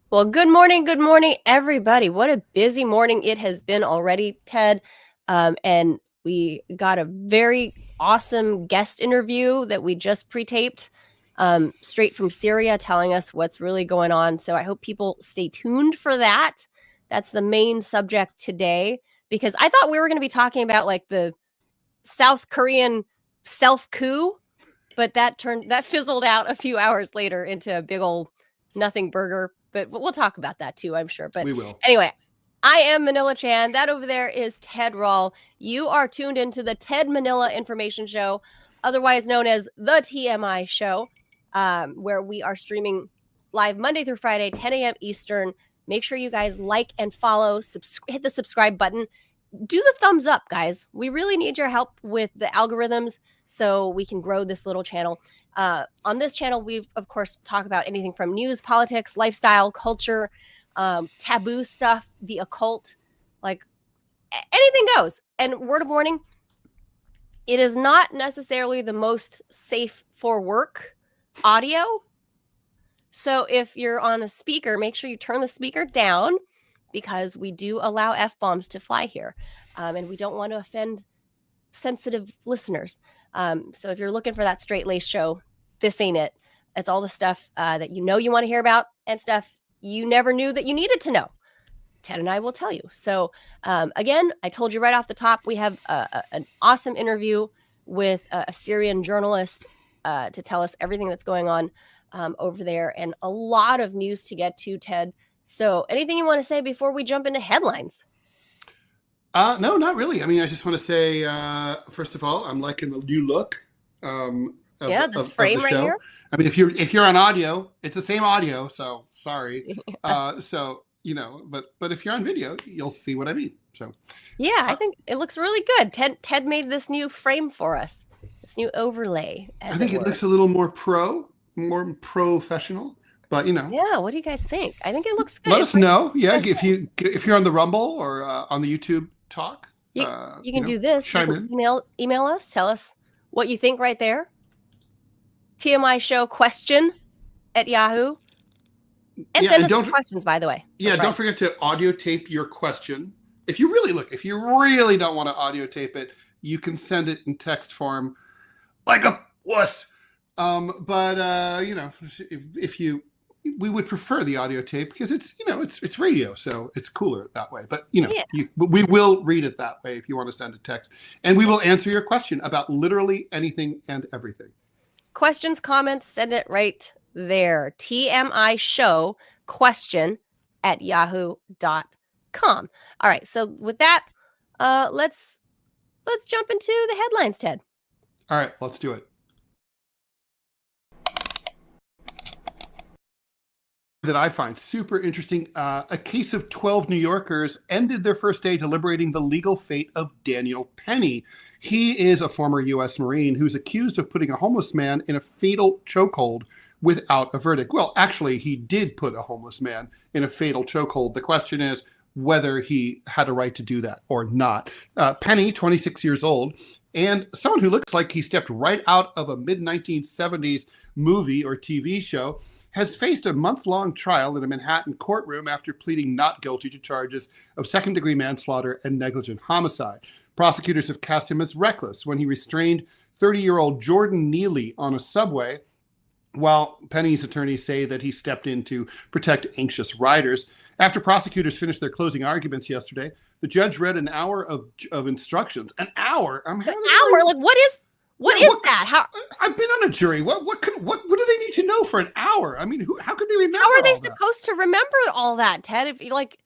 Well, good morning, everybody. What a busy morning it has been already, Ted. And we got a very awesome guest interview that we just pre-taped straight from Syria telling us what's really going on. So I hope people stay tuned for that. That's the main subject today, because I thought we were going to be talking about like the South Korean self-coup, but that fizzled out a few hours later into a big old nothing burger. But we'll talk about that too, I'm sure. But we will. Anyway, I am Manila Chan. That over there is Ted Rall. You are tuned into the Ted Manila Information Show, otherwise known as the TMI Show, where we are streaming live Monday through Friday, 10 a.m. Eastern. Make sure you guys like and follow, hit the subscribe button. Do the thumbs up, guys. We really need your help with the algorithms so we can grow this little channel. On this channel, we of course talk about anything from news, politics, lifestyle, culture, taboo stuff, the occult, like anything goes. And word of warning, it is not necessarily the most safe for work audio. So if you're on a speaker, make sure you turn the speaker down, because we do allow F-bombs to fly here. And we don't want to offend sensitive listeners. So if you're looking for that straight-laced show, this ain't it. It's all the stuff that you want to hear about and stuff you never knew that you needed to know. Ted and I will tell you. So again, I told you right off the top, we have an awesome interview with a Syrian journalist to tell us everything that's going on over there, and a lot of news to get to, Ted. So anything you want to say before we jump into headlines? No, not really. I mean, I just want to say, first of all, I'm liking the new look. This frame right here. I mean, if you're on audio, it's the same audio. So sorry. But if you're on video, you'll see what I mean. So yeah, I think it looks really good. Ted made this new frame for us. This new overlay. I think it looks a little more professional. But yeah. What do you guys think? I think it looks good. Let us know. Yeah, if you're on the Rumble or on the YouTube talk, you can do this. Chime in. Email us. Tell us what you think right there. TMI Show question at Yahoo. And send us questions, by the way. Yeah, don't forget to audio tape your question. If you really don't want to audio tape it, you can send it in text form, like a wuss. We would prefer the audio tape because it's radio, so it's cooler that way. But we will read it that way if you want to send a text, and we will answer your question about literally anything and everything. Questions, comments, send it right there. TMI Show question at yahoo.com. All right, so with that, let's jump into the headlines, Ted. All right, let's do it. That I find super interesting. A case of 12 New Yorkers ended their first day deliberating the legal fate of Daniel Penny. He is a former U.S. Marine who's accused of putting a homeless man in a fatal chokehold without a verdict. Well, actually, he did put a homeless man in a fatal chokehold. The question is whether he had a right to do that or not. Penny, 26 years old, and someone who looks like he stepped right out of a mid-1970s movie or TV show, has faced a month-long trial in a Manhattan courtroom after pleading not guilty to charges of second-degree manslaughter and negligent homicide. Prosecutors have cast him as reckless when he restrained 30-year-old Jordan Neely on a subway, while Penny's attorneys say that he stepped in to protect anxious riders. After prosecutors finished their closing arguments yesterday, the judge read an hour of instructions. An hour? An hour? Like, what is that? How? I've been on a jury. What do they need to know for an hour? I mean, how could they remember? How are they supposed to remember all that, Ted? If you like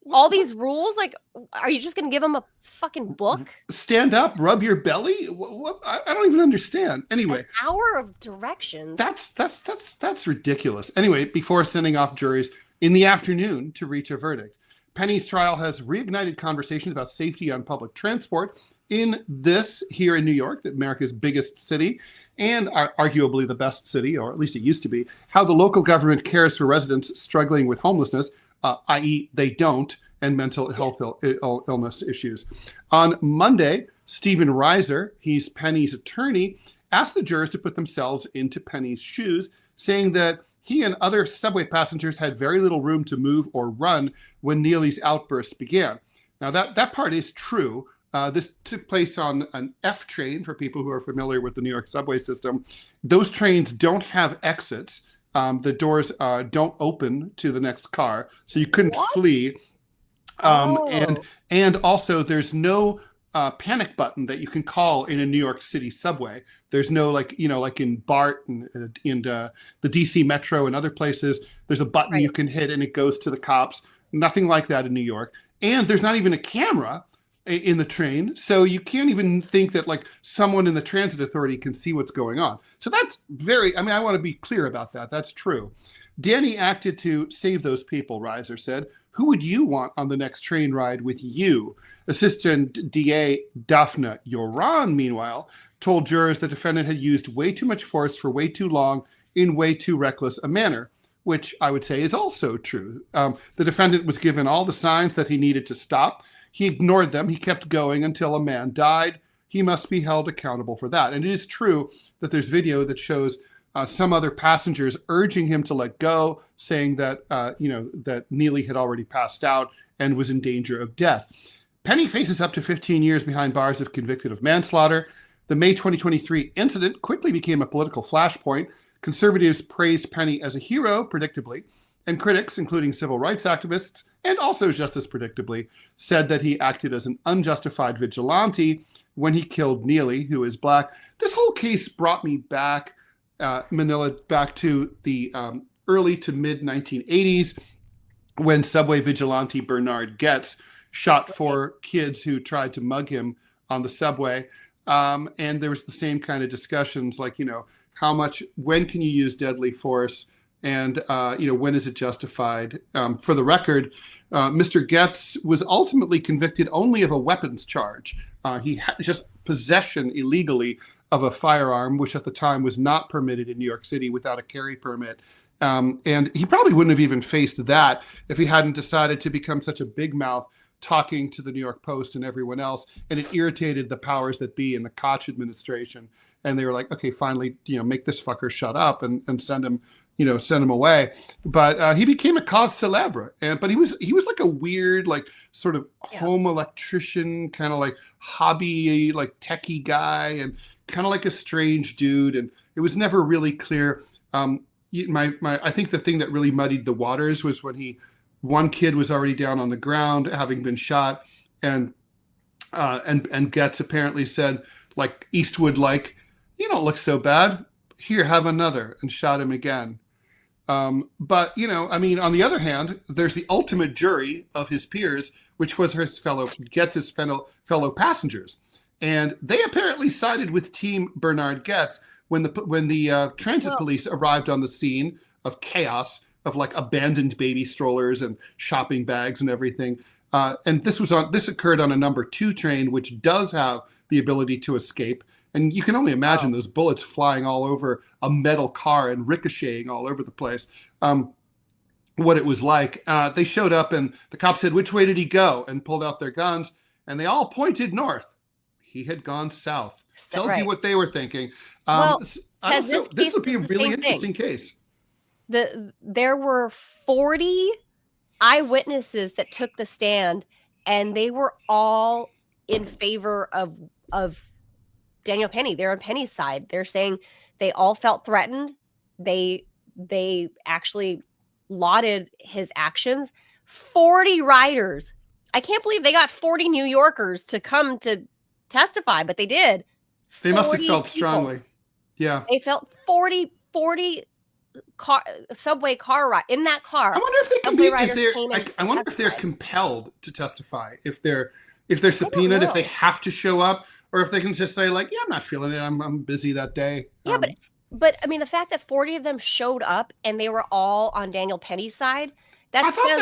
all these rules, like, are you just going to give them a fucking book? Stand up, rub your belly. What? I don't even understand. Anyway, an hour of directions. That's ridiculous. Anyway, before sending off juries in the afternoon to reach a verdict, Penny's trial has reignited conversations about safety on public transport here in New York, America's biggest city, and arguably the best city, or at least it used to be, how the local government cares for residents struggling with homelessness, i.e. they don't, and mental health illness issues. On Monday, Stephen Reiser, he's Penny's attorney, asked the jurors to put themselves into Penny's shoes, saying that he and other subway passengers had very little room to move or run when Neely's outburst began. Now, that part is true. This took place on an F train, for people who are familiar with the New York subway system. Those trains don't have exits. The doors don't open to the next car, so you couldn't flee. And also, there's no panic button that you can call in a New York City subway. There's no, like in BART and the DC Metro and other places, there's a button you can hit and it goes to the cops. Nothing like that in New York. And there's not even a camera in the train, so you can't even think that like someone in the transit authority can see what's going on. So that's I want to be clear about that. That's true. Danny acted to save those people, Reiser said. Who would you want on the next train ride with you? Assistant DA Daphne Yoran, meanwhile, told jurors the defendant had used way too much force for way too long in way too reckless a manner, which I would say is also true. The defendant was given all the signs that he needed to stop. He ignored them. He kept going until a man died. He must be held accountable for that. And it is true that there's video that shows some other passengers urging him to let go, saying that that Neely had already passed out and was in danger of death. Penny faces up to 15 years behind bars if convicted of manslaughter. The May 2023 incident quickly became a political flashpoint. Conservatives praised Penny as a hero, predictably, and critics, including civil rights activists, and also just as predictably, said that he acted as an unjustified vigilante when he killed Neely, who is black. This whole case brought me back, Manila, back to the early to mid 1980s, when subway vigilante Bernard Goetz shot 4 kids who tried to mug him on the subway. And there was the same kind of discussions, like, when can you use deadly force? And, when is it justified? For the record, Mr. Goetz was ultimately convicted only of a weapons charge. He had just possession illegally of a firearm, which at the time was not permitted in New York City without a carry permit. And he probably wouldn't have even faced that if he hadn't decided to become such a big mouth, talking to the New York Post and everyone else. And it irritated the powers that be in the Koch administration. And they were like, okay, finally, make this fucker shut up and send him away. But he became a cause célèbre. But he was like a weird, like sort of home electrician, kind of like hobby, like techie guy, and kind of like a strange dude. And it was never really clear. I think the thing that really muddied the waters was when one kid was already down on the ground, having been shot, and Goetz apparently said, like Eastwood, like, you don't look so bad. Here, have another, and shot him again. But, on the other hand, there's the ultimate jury of his peers, which was Goetz's fellow passengers. And they apparently sided with Team Bernard Goetz when the transit police arrived on the scene of chaos, of like abandoned baby strollers and shopping bags and everything. And this occurred on a number 2 train, which does have the ability to escape. And you can only imagine those bullets flying all over a metal car and ricocheting all over the place. What it was like. They showed up and the cops said, "Which way did he go?" and pulled out their guns, and they all pointed north. He had gone south. Tells you what they were thinking. Ted, this would be a really interesting case. There were 40 eyewitnesses that took the stand, and they were all in favor of Daniel Penny. They're on Penny's side. They're saying they all felt threatened. They actually lauded his actions. 40 riders. I can't believe they got 40 New Yorkers to come to testify, but they did. They must have felt strongly. Yeah. They felt 40 subway car ride in that car. I wonder if they're compelled to testify, if they're subpoenaed, if they have to show up, or if they can just say, like, yeah, I'm not feeling it. I'm busy that day. Yeah, but I mean, the fact that 40 of them showed up and they were all on Daniel Penny's side. I thought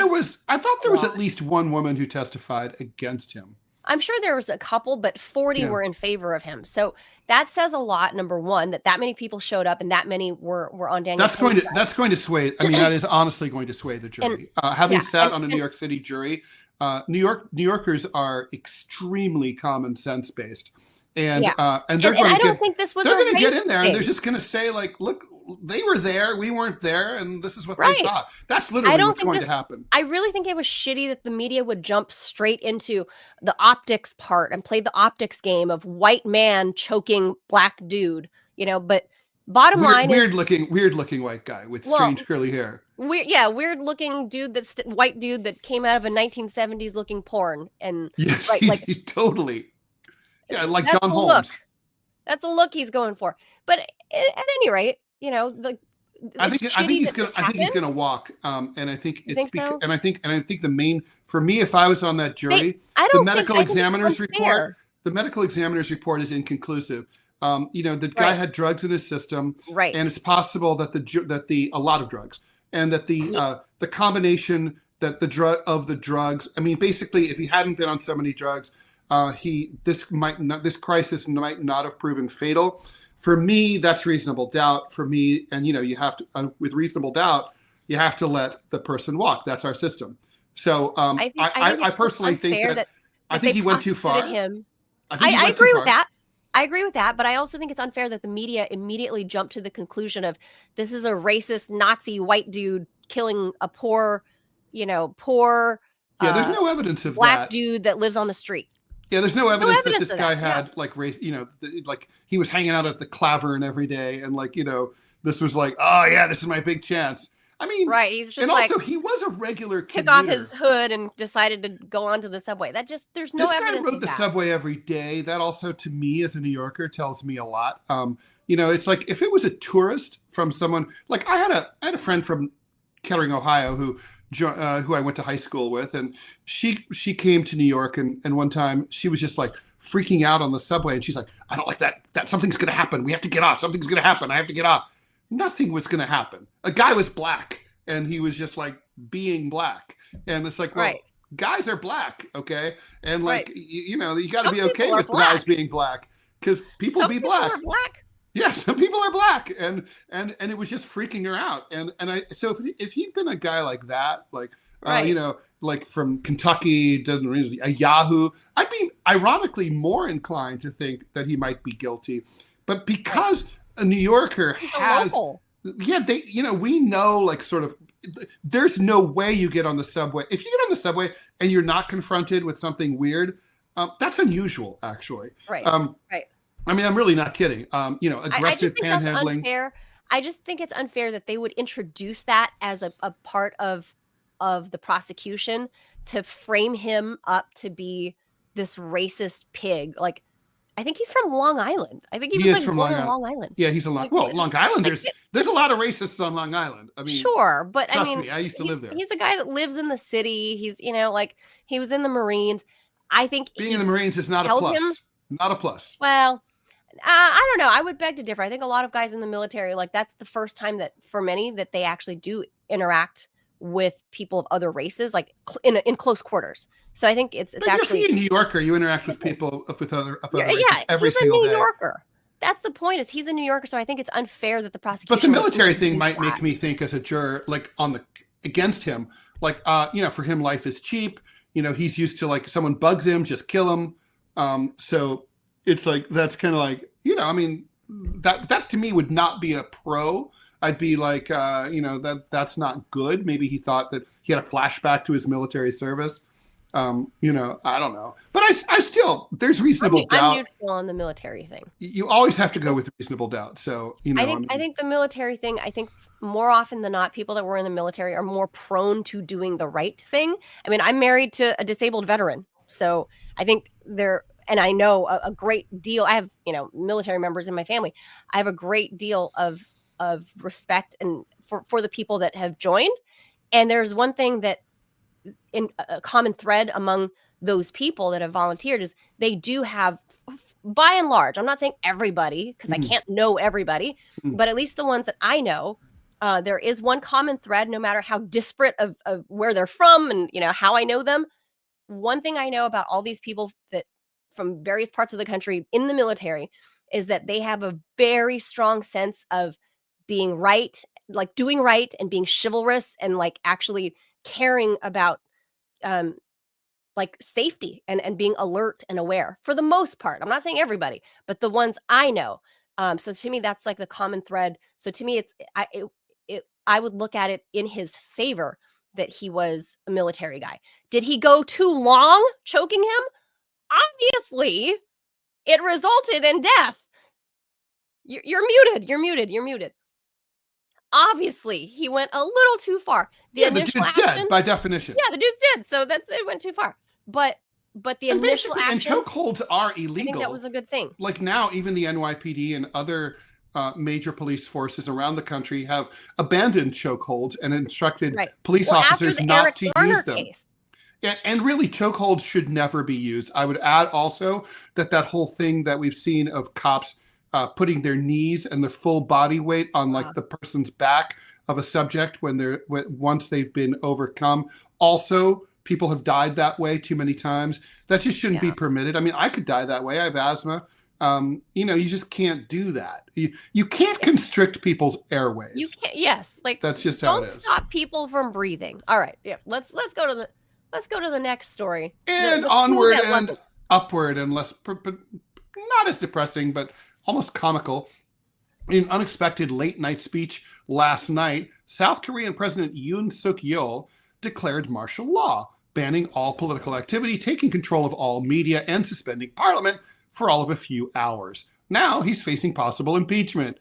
there was at least one woman who testified against him. I'm sure there was a couple, but 40 were in favor of him. So that says a lot. Number one, that many people showed up and that many were on Daniel Penny's side. That's going to sway. I mean, that is honestly going to sway the jury. Having sat on a New York City jury, New Yorkers are extremely common sense based, and they're going to get in there, and they're just going to say, like, look they were there, we weren't there, and this is what Right. they thought. That's literally what's going to happen. I really think it was shitty that the media would jump straight into the optics part and play the optics game of white man choking black dude, but bottom line weird looking white guy with strange curly hair. Weird looking dude white dude that came out of a 1970s looking porn. And yes, he totally. Yeah, like John Holmes. Look. That's the look he's going for. But at any rate, I think he's gonna walk. And I think it's because, and I think the main, for me, if I was on that jury, the medical examiner's report is inconclusive. The guy had drugs in his system, right? And it's possible that a lot of drugs, and that the combination that the drugs. I mean, basically, if he hadn't been on so many drugs, this crisis might not have proven fatal. For me, that's reasonable doubt. For me, and you have to, with reasonable doubt, you have to let the person walk. That's our system. So I personally think that I think he went too far. I agree with that. I agree with that, but I also think it's unfair that the media immediately jumped to the conclusion of this is a racist Nazi white dude killing a poor there's no evidence of black dude that lives on the street. Yeah, there's no evidence that this guy had like race, like he was hanging out at the Clavern every day, and this was like, oh yeah, this is my big chance. I mean, right? He's just and also he was a regular commuter. Took off his hood and decided to go onto the subway. There's no evidence. This guy rode the subway every day. That also, to me as a New Yorker, tells me a lot. It's like if it was a tourist from someone like I had a friend from Kettering, Ohio, who I went to high school with, and she came to New York, and one time she was just like freaking out on the subway, and she's like, I don't like that something's gonna happen, we have to get off, something's gonna happen, I have to get off. Nothing was gonna happen. A guy was black, and he was just like being black, and it's like, well, right. Guys are black, okay, and like right. you got to be okay with guys being black, because people be black. Some people are black. Yeah, some people are black, and it was just freaking her out. And so if he'd been a guy like that, like right. Like from Kentucky, a Yahoo, I'd be ironically more inclined to think that he might be guilty. But because a New Yorker has, we know like sort of, there's no way you get on the subway. If you get on the subway and you're not confronted with something weird, that's unusual, actually. Right. Right. I mean, I'm really not kidding. Aggressive panhandling. I just think it's unfair that they would introduce that as a part of the prosecution to frame him up to be this racist pig. Like, I think he's from Long Island. I think he was from Long Island. Yeah, he's a Long Islanders. There's a lot of racists on Long Island. I mean, sure, but trust me, I used to live there. He's a guy that lives in the city. He's he was in the Marines. I think being in the Marines is not a plus. Not a plus. Well, I don't know. I would beg to differ. I think a lot of guys in the military, like that's the first time that for many that they actually do interact with people of other races, like in close quarters. So I think it's actually. You're a New Yorker. You interact with people with other races every single day. He's a New Yorker. That's the point. Is he's a New Yorker. So I think it's unfair that the prosecution. But the military thing might make me think as a juror, like against him, like for him life is cheap. He's used to like someone bugs him, just kill him. So. It's like, that's kind of like, I mean, that to me would not be a pro. I'd be like, that's not good. Maybe he thought that he had a flashback to his military service. I don't know. But I still, there's reasonable doubt. I'm neutral on the military thing. You always have to go with reasonable doubt. So, I think the military thing, I think more often than not, people that were in the military are more prone to doing the right thing. I mean, I'm married to a disabled veteran. So I think and I know a great deal. I have, military members in my family. I have a great deal of respect and for the people that have joined. And there's one thing that in a common thread among those people that have volunteered is they do have, by and large, I'm not saying everybody, because I can't know everybody, but at least the ones that I know, there is one common thread, no matter how disparate of where they're from and, how I know them. One thing I know about all these people that from various parts of the country in the military is that they have a very strong sense of being right, like doing right and being chivalrous and like actually caring about like safety and being alert and aware for the most part. I'm not saying everybody, but the ones I know, So to me, that's like the common thread. So to me, I would look at it in his favor that he was a military guy. Did he go too long choking him? Obviously, it resulted in death. You're muted. You're muted. You're muted. Obviously, he went a little too far. The dude's dead by definition. Yeah, the dude's dead. So it went too far. But the initial action, and chokeholds are illegal. I think that was a good thing. Like now, even the NYPD and other major police forces around the country have abandoned chokeholds and instructed police officers not to use them. And really, chokeholds should never be used. I would add also that whole thing that we've seen of cops putting their knees and their full body weight on like the person's back of a subject once they've been overcome. Also, people have died that way too many times. That just shouldn't be permitted. I mean, I could die that way. I have asthma. You just can't do that. You can't constrict people's airways. You can't. Yes, like that's just how it is. Don't stop people from breathing. All right. Yeah. Let's go to the next story. And onward and upward, and less, not as depressing, but almost comical. In an unexpected late night speech last night, South Korean President Yoon Suk-yeol declared martial law, banning all political activity, taking control of all media, and suspending parliament for all of a few hours. Now he's facing possible impeachment.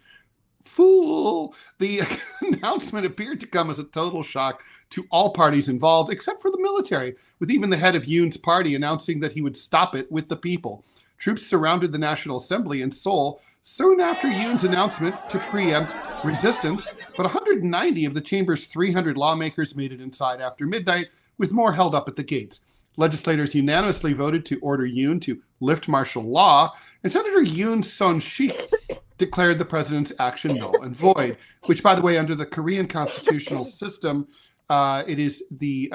Fool! The announcement appeared to come as a total shock to all parties involved, except for the military, with even the head of Yoon's party announcing that he would stop it with the people. Troops surrounded the National Assembly in Seoul soon after Yoon's announcement to preempt resistance, but 190 of the chamber's 300 lawmakers made it inside after midnight, with more held up at the gates. Legislators unanimously voted to order Yoon to lift martial law, and Senator Yoon Son-sik declared the president's action null and void, which, by the way, under the Korean constitutional system, it is the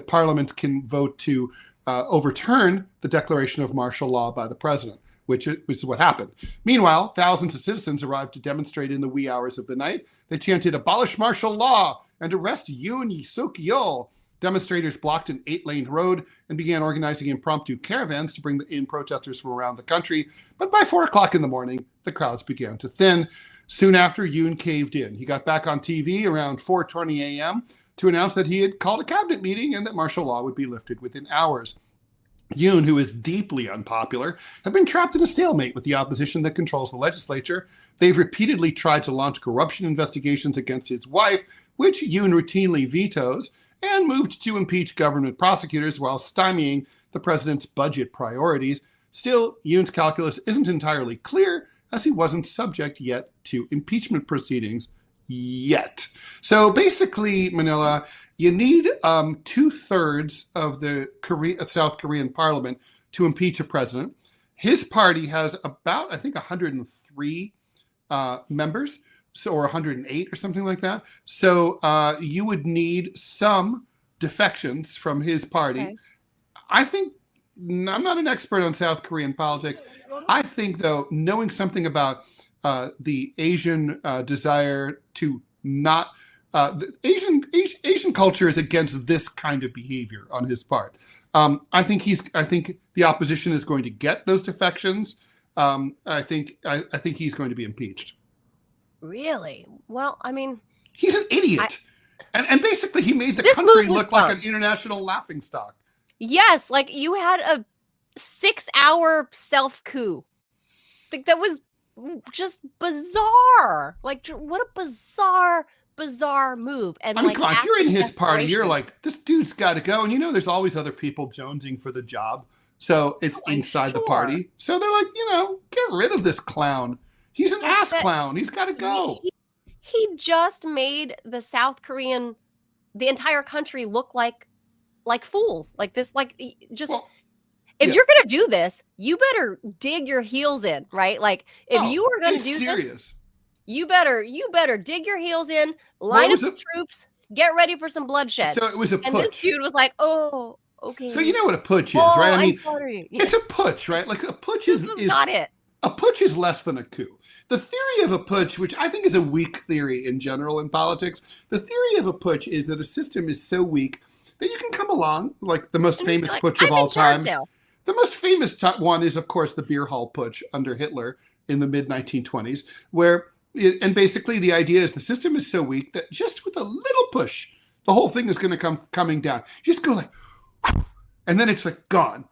parliament can vote to overturn the declaration of martial law by the president, which is what happened. Meanwhile, thousands of citizens arrived to demonstrate in the wee hours of the night. They chanted, "Abolish martial law and arrest Yoon Suk-yeol." Demonstrators blocked an 8-lane road and began organizing impromptu caravans to bring in protesters from around the country. But by 4 o'clock in the morning, the crowds began to thin. Soon after, Yoon caved in. He got back on TV around 4:20 a.m. to announce that he had called a cabinet meeting and that martial law would be lifted within hours. Yoon, who is deeply unpopular, had been trapped in a stalemate with the opposition that controls the legislature. They've repeatedly tried to launch corruption investigations against his wife, which Yoon routinely vetoes, and moved to impeach government prosecutors while stymieing the president's budget priorities. Still, Yoon's calculus isn't entirely clear, as he wasn't subject yet to impeachment proceedings. Yet. So basically, Manila, you need 2/3 of the South Korean parliament to impeach a president. His party has about, I think, 103 members, or 108 or something like that. So you would need some defections from his party. Okay. I think, I'm not an expert on South Korean politics. I think, though, knowing something about the Asian desire to not, the Asian culture is against this kind of behavior on his part. I think the opposition is going to get those defections. I think he's going to be impeached. Really? Well, I mean, he's an idiot, and basically he made the country look like an international laughingstock. Yes, like you had a 6-hour self coup. Like that was just bizarre. Like what a bizarre move. And I mean, come on, if you're in his party, you're like, this dude's got to go. And there's always other people jonesing for the job, so it's inside the party. So they're like, get rid of this clown. He's an ass clown. He's got to go. He just made the entire country look like fools. Like this, just. Well, if you're going to do this, you better dig your heels in, right? Like if you are going to do this, you better dig your heels in, line up the troops, get ready for some bloodshed. So it was a putsch. And this dude was like, "Oh, okay." So you know what a putsch is, right? I mean, it's a putsch, right? Like a putsch is not it. A putsch is less than a coup. The theory of a putsch, which I think is a weak theory in general in politics, the theory of a putsch is that a system is so weak that you can come along, like the most famous putsch of all time. The most famous one is, of course, the beer hall putsch under Hitler in the mid 1920s, and basically the idea is the system is so weak that just with a little push, the whole thing is going to coming down. You just go like, and then it's like gone.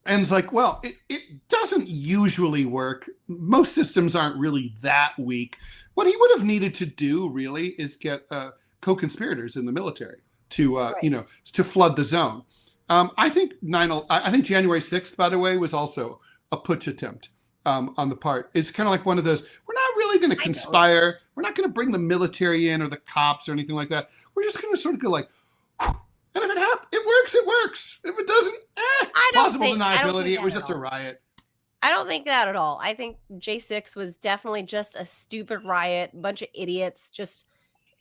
And it's like, well, it doesn't usually work. Most systems aren't really that weak. What he would have needed to do really is get co-conspirators in the military to, to flood the zone. I think January 6th, by the way, was also a putsch attempt on the part. It's kind of like one of those, we're not really going to conspire. We're not going to bring the military in or the cops or anything like that. We're just going to sort of go like, and if it happens, it works, it works. If it doesn't, plausible deniability. It was just a riot. I don't think that at all. I think J6 was definitely just a stupid riot, a bunch of idiots, just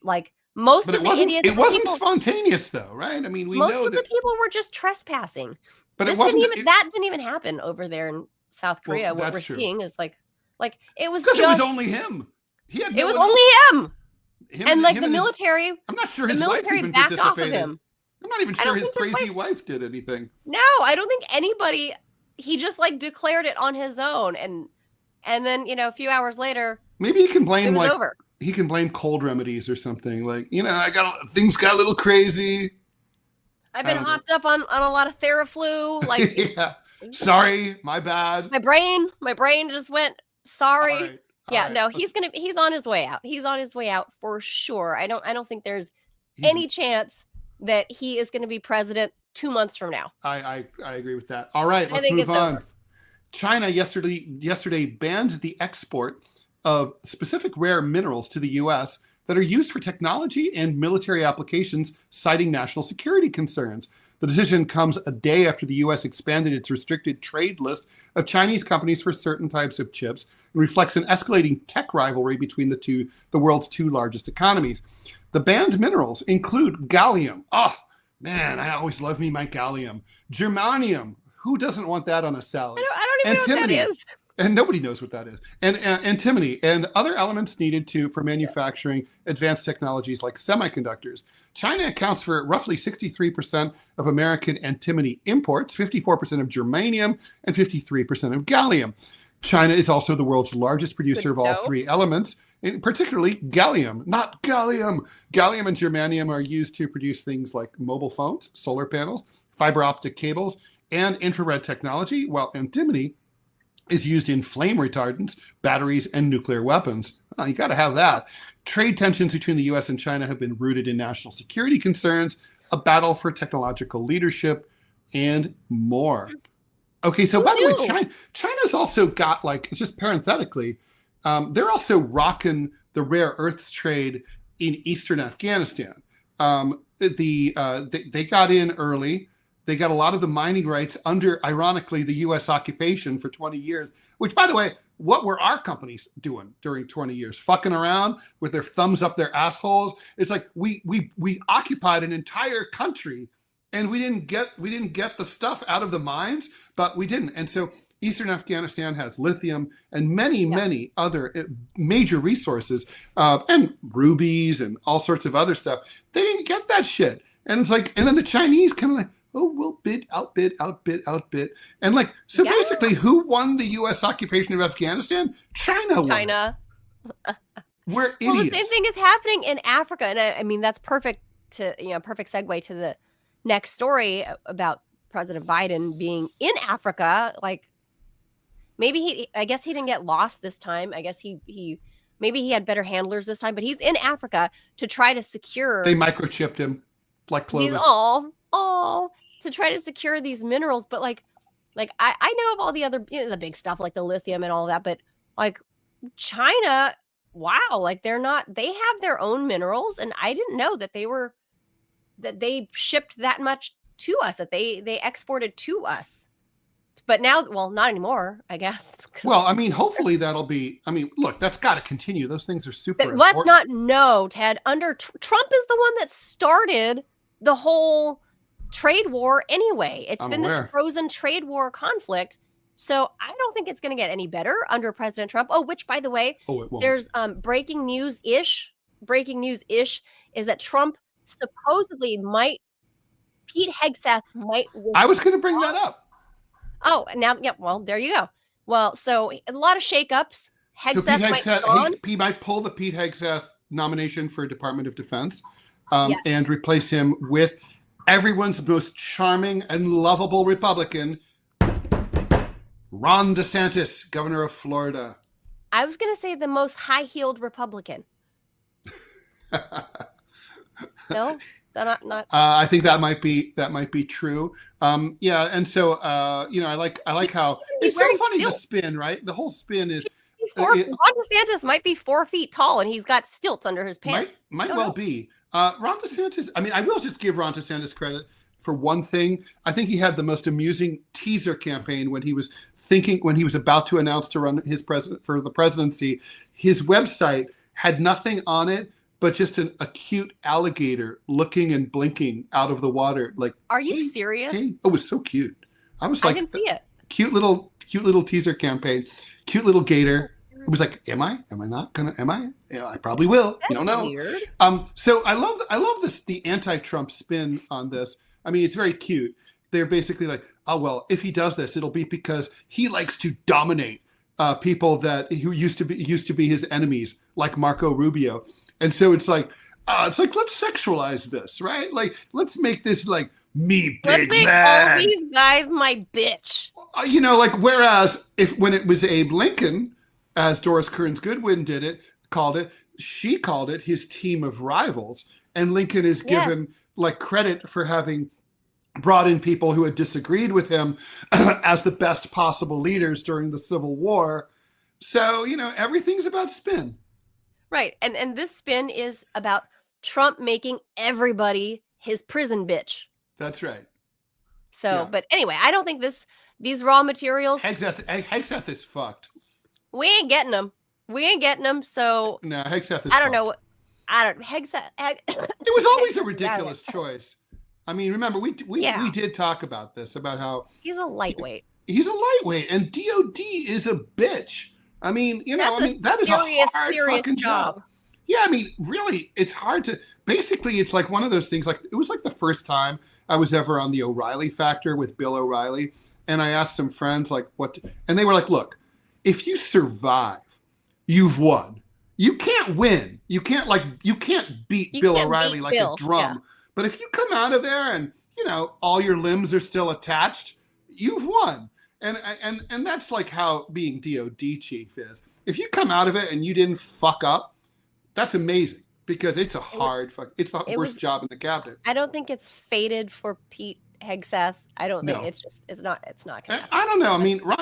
like most of the idiots. It wasn't spontaneous though, right? I mean, most of the people were just trespassing. But that didn't even happen over there in South Korea. What we're seeing is like it was because it was only him. It was only him. And like the military, I'm not sure his wife even backed off of him. I'm not even sure his crazy wife did anything. No, I don't think anybody. He just like declared it on his own, and then a few hours later, maybe he can blame over. He can blame cold remedies or something. Like things got a little crazy. I've been hopped up on a lot of Theraflu. Like, yeah, sorry, my bad. My brain just went sorry. All right. No, he's on his way out. He's on his way out for sure. I don't think there's any chance that he is going to be president 2 months from now. I agree with that. All right, let's move on. Over. China yesterday banned the export of specific rare minerals to the U.S. that are used for technology and military applications, citing national security concerns. The decision comes a day after the U.S. expanded its restricted trade list of Chinese companies for certain types of chips and reflects an escalating tech rivalry between the world's two largest economies. The banned minerals include gallium. Oh, man, I always love me my gallium. Germanium. Who doesn't want that on a salad? I don't even know what that is. And nobody knows what that is. And antimony and other elements needed for manufacturing advanced technologies like semiconductors. China accounts for roughly 63% of American antimony imports, 54% of germanium, and 53% of gallium. China is also the world's largest producer of all three elements, and particularly gallium, not gallium. Gallium and germanium are used to produce things like mobile phones, solar panels, fiber optic cables, and infrared technology, while antimony is used in flame retardants, batteries, and nuclear weapons. You got to have that. Trade tensions between the U.S. and China have been rooted in national security concerns, a battle for technological leadership, and more. Okay, so by the way, China's also got, like, just parenthetically, they're also rocking the rare earths trade in eastern Afghanistan. They got in early. They got a lot of the mining rights under, ironically, the U.S. occupation for 20 years, which, by the way, what were our companies doing during 20 years? Fucking around with their thumbs up their assholes. It's like we occupied an entire country and we didn't get the stuff out of the mines, but we didn't. And so Eastern Afghanistan has lithium and many other major resources and rubies and all sorts of other stuff. They didn't get that shit. And it's like, and then the Chinese kind of like, oh, we'll outbid. And like, so basically who won the U.S. occupation of Afghanistan? China won. We're idiots. Well, the same thing is happening in Africa. And I mean, that's perfect segue to the next story about President Biden being in Africa. Like, I guess he didn't get lost this time. I guess maybe he had better handlers this time, but he's in Africa to try to secure. They microchipped him like Clovis. He's all to try to secure these minerals, but like I know of all the other the big stuff like the lithium and all that, but like China, wow, like they have their own minerals, and I didn't know that they shipped that much to us, that they exported to us. But now, well, not anymore, I guess. Well, I mean, hopefully that'll be. I mean, look, that's got to continue. Those things are super. Let's not know, Ted. Under Trump is the one that started the whole trade war anyway. It's been this frozen trade war conflict. So I don't think it's going to get any better under President Trump. Oh, which, by the way, there's breaking news-ish is that Trump supposedly Pete Hegseth might. I was going to bring that up. Oh, now, yeah, well, there you go. Well, so a lot of shakeups. So Hegseth Pete might be gone. Hegseth, he might pull the Pete Hegseth nomination for Department of Defense Yes. and replace him with everyone's most charming and lovable Republican, Ron DeSantis, governor of Florida. I was going to say the most high-heeled Republican. No, not. I think that might be true. Yeah, and so I like how it's so funny the spin, right? The whole spin is. Ron DeSantis might be 4 feet tall, and he's got stilts under his pants. Might well be. Ron DeSantis. I mean, I will just give Ron DeSantis credit for one thing. I think he had the most amusing teaser campaign when he was about to announce to run for the presidency. His website had nothing on it but just a cute alligator looking and blinking out of the water. Like, are you serious? Hey. Oh, it was so cute. I was like, I didn't see it. Cute little teaser campaign. Cute little gator. It was like, am I not gonna? Am I? Yeah, I probably will. That's you don't know. Weird. So I love this, the anti-Trump spin on this. I mean, it's very cute. They're basically like, oh well, if he does this, it'll be because he likes to dominate people who used to be his enemies, like Marco Rubio. And so it's like let's sexualize this, right? Like, let's make this like me big man. All these guys my bitch. Whereas when it was Abe Lincoln, as Doris Kearns Goodwin she called it his team of rivals, and Lincoln is given like credit for having brought in people who had disagreed with him as the best possible leaders during the Civil War. So, everything's about spin. Right. And this spin is about Trump making everybody his prison bitch. That's right. So, Yeah. But anyway, I don't think these raw materials. Hegseth is fucked. We ain't getting them. So No, Hegseth is I don't fucked. know. Hegseth. It was always a ridiculous choice. I mean, remember, we did talk about this, about how he's a lightweight. He's a lightweight, and DOD is a bitch. I mean, that is a hard fucking job. Yeah, I mean, really, it's hard to. Basically, it's like one of those things. Like, it was like the first time I was ever on the O'Reilly Factor with Bill O'Reilly, and I asked some friends like, and they were like, "Look, if you survive, you've won. You can't win. You can't beat Bill O'Reilly like a drum. Yeah. But if you come out of there and all your limbs are still attached, you've won." And that's like how being DOD chief is. If you come out of it and you didn't fuck up, that's amazing, because it's it's the worst job in the cabinet. I don't think it's fated for Pete Hegseth. I don't think it's not gonna happen. I don't know. I mean, Ron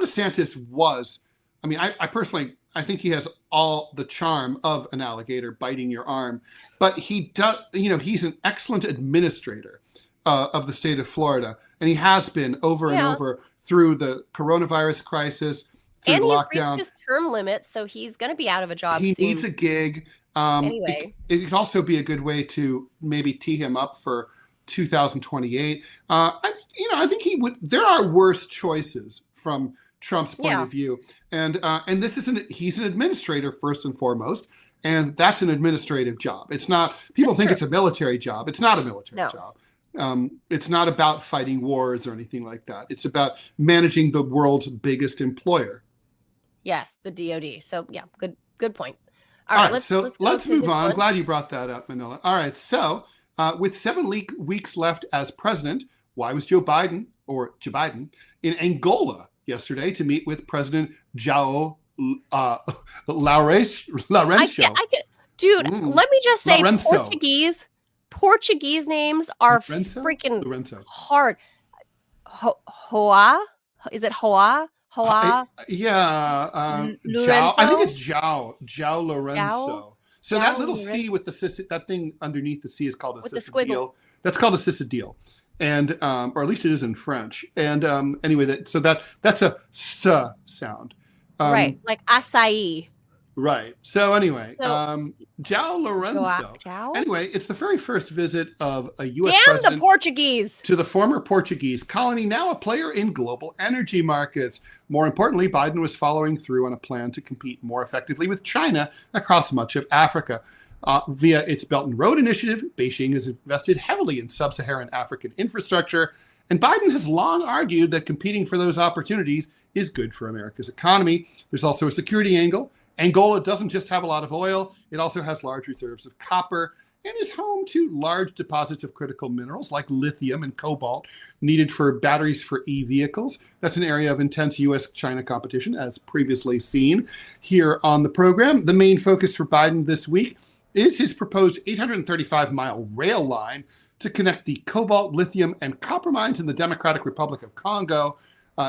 DeSantis was. I mean, I personally, I think he has all the charm of an alligator biting your arm, but he does. He's an excellent administrator of the state of Florida, and he has been over and over through the coronavirus crisis, through lockdown. And he's reached his term limit, so he's going to be out of a job He soon. needs a gig. Anyway. It could also be a good way to maybe tee him up for 2028. I think he would. There are worse choices from Trump's point of view, and he's an administrator first and foremost, and that's an administrative job. It's not. People think it's a military job. It's not a military job. It's not about fighting wars or anything like that. It's about managing the world's biggest employer. Yes, the DoD. So yeah, good point. All right, let's move on. I'm glad you brought that up, Manila. All right, so with 7 weeks left as president, why was Joe Biden in Angola yesterday to meet with President João Lourenço? Let me just say, Portuguese names are freaking hard. Hoa? Is it Hoa? Hoa? João. I think it's João Lourenço. So that little C with that thing underneath the C is called a sissadile. That's called a sissadile. And or at least it is in French. And anyway, that's a S sound. Right, like acai. Right. So anyway, João Lourenço. Anyway, it's the very first visit of a U.S. president the Portuguese to the former Portuguese colony, now a player in global energy markets. More importantly, Biden was following through on a plan to compete more effectively with China across much of Africa. Via its Belt and Road Initiative, Beijing has invested heavily in sub-Saharan African infrastructure And Biden has long argued that competing for those opportunities is good for America's economy. There's also a security angle. Angola doesn't just have a lot of oil, it also has large reserves of copper and is home to large deposits of critical minerals like lithium and cobalt needed for batteries for e-vehicles. That's an area of intense U.S.-China competition, as previously seen here on the program. The main focus for Biden this week is his proposed 835-mile rail line to connect the cobalt, lithium, and copper mines in the Democratic Republic of Congo,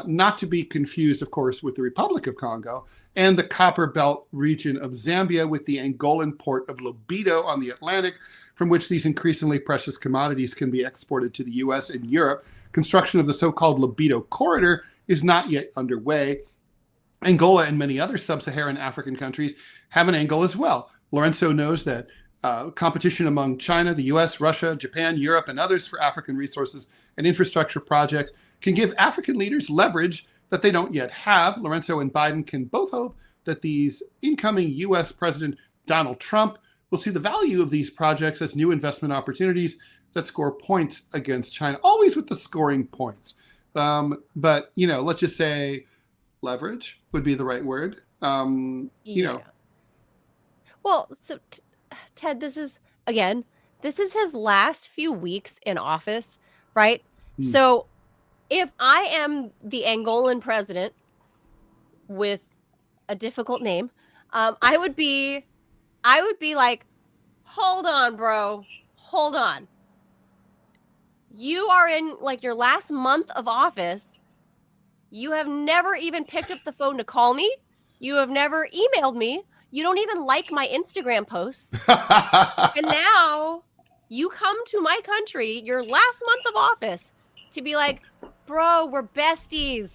not to be confused, of course, with the Republic of Congo, and the Copper Belt region of Zambia with the Angolan port of Lobito on the Atlantic, from which these increasingly precious commodities can be exported to the U.S. and Europe. Construction of the so-called Lobito corridor is not yet underway. Angola and many other sub-Saharan African countries have an angle as well. Lorenzo knows that competition among China, the U.S., Russia, Japan, Europe, and others for African resources and infrastructure projects can give African leaders leverage that they don't yet have. Lorenzo and Biden can both hope that these incoming U.S. President Donald Trump will see the value of these projects as new investment opportunities that score points against China, always with the scoring points. But, let's just say leverage would be the right word. Well, so Ted, this is his last few weeks in office, right? So if I am the Angolan president with a difficult name, I would be like, hold on, bro. Hold on. You are in like your last month of office. You have never even picked up the phone to call me. You have never emailed me. You don't even like my Instagram posts. And now you come to my country, your last month of office, to be like, bro, we're besties.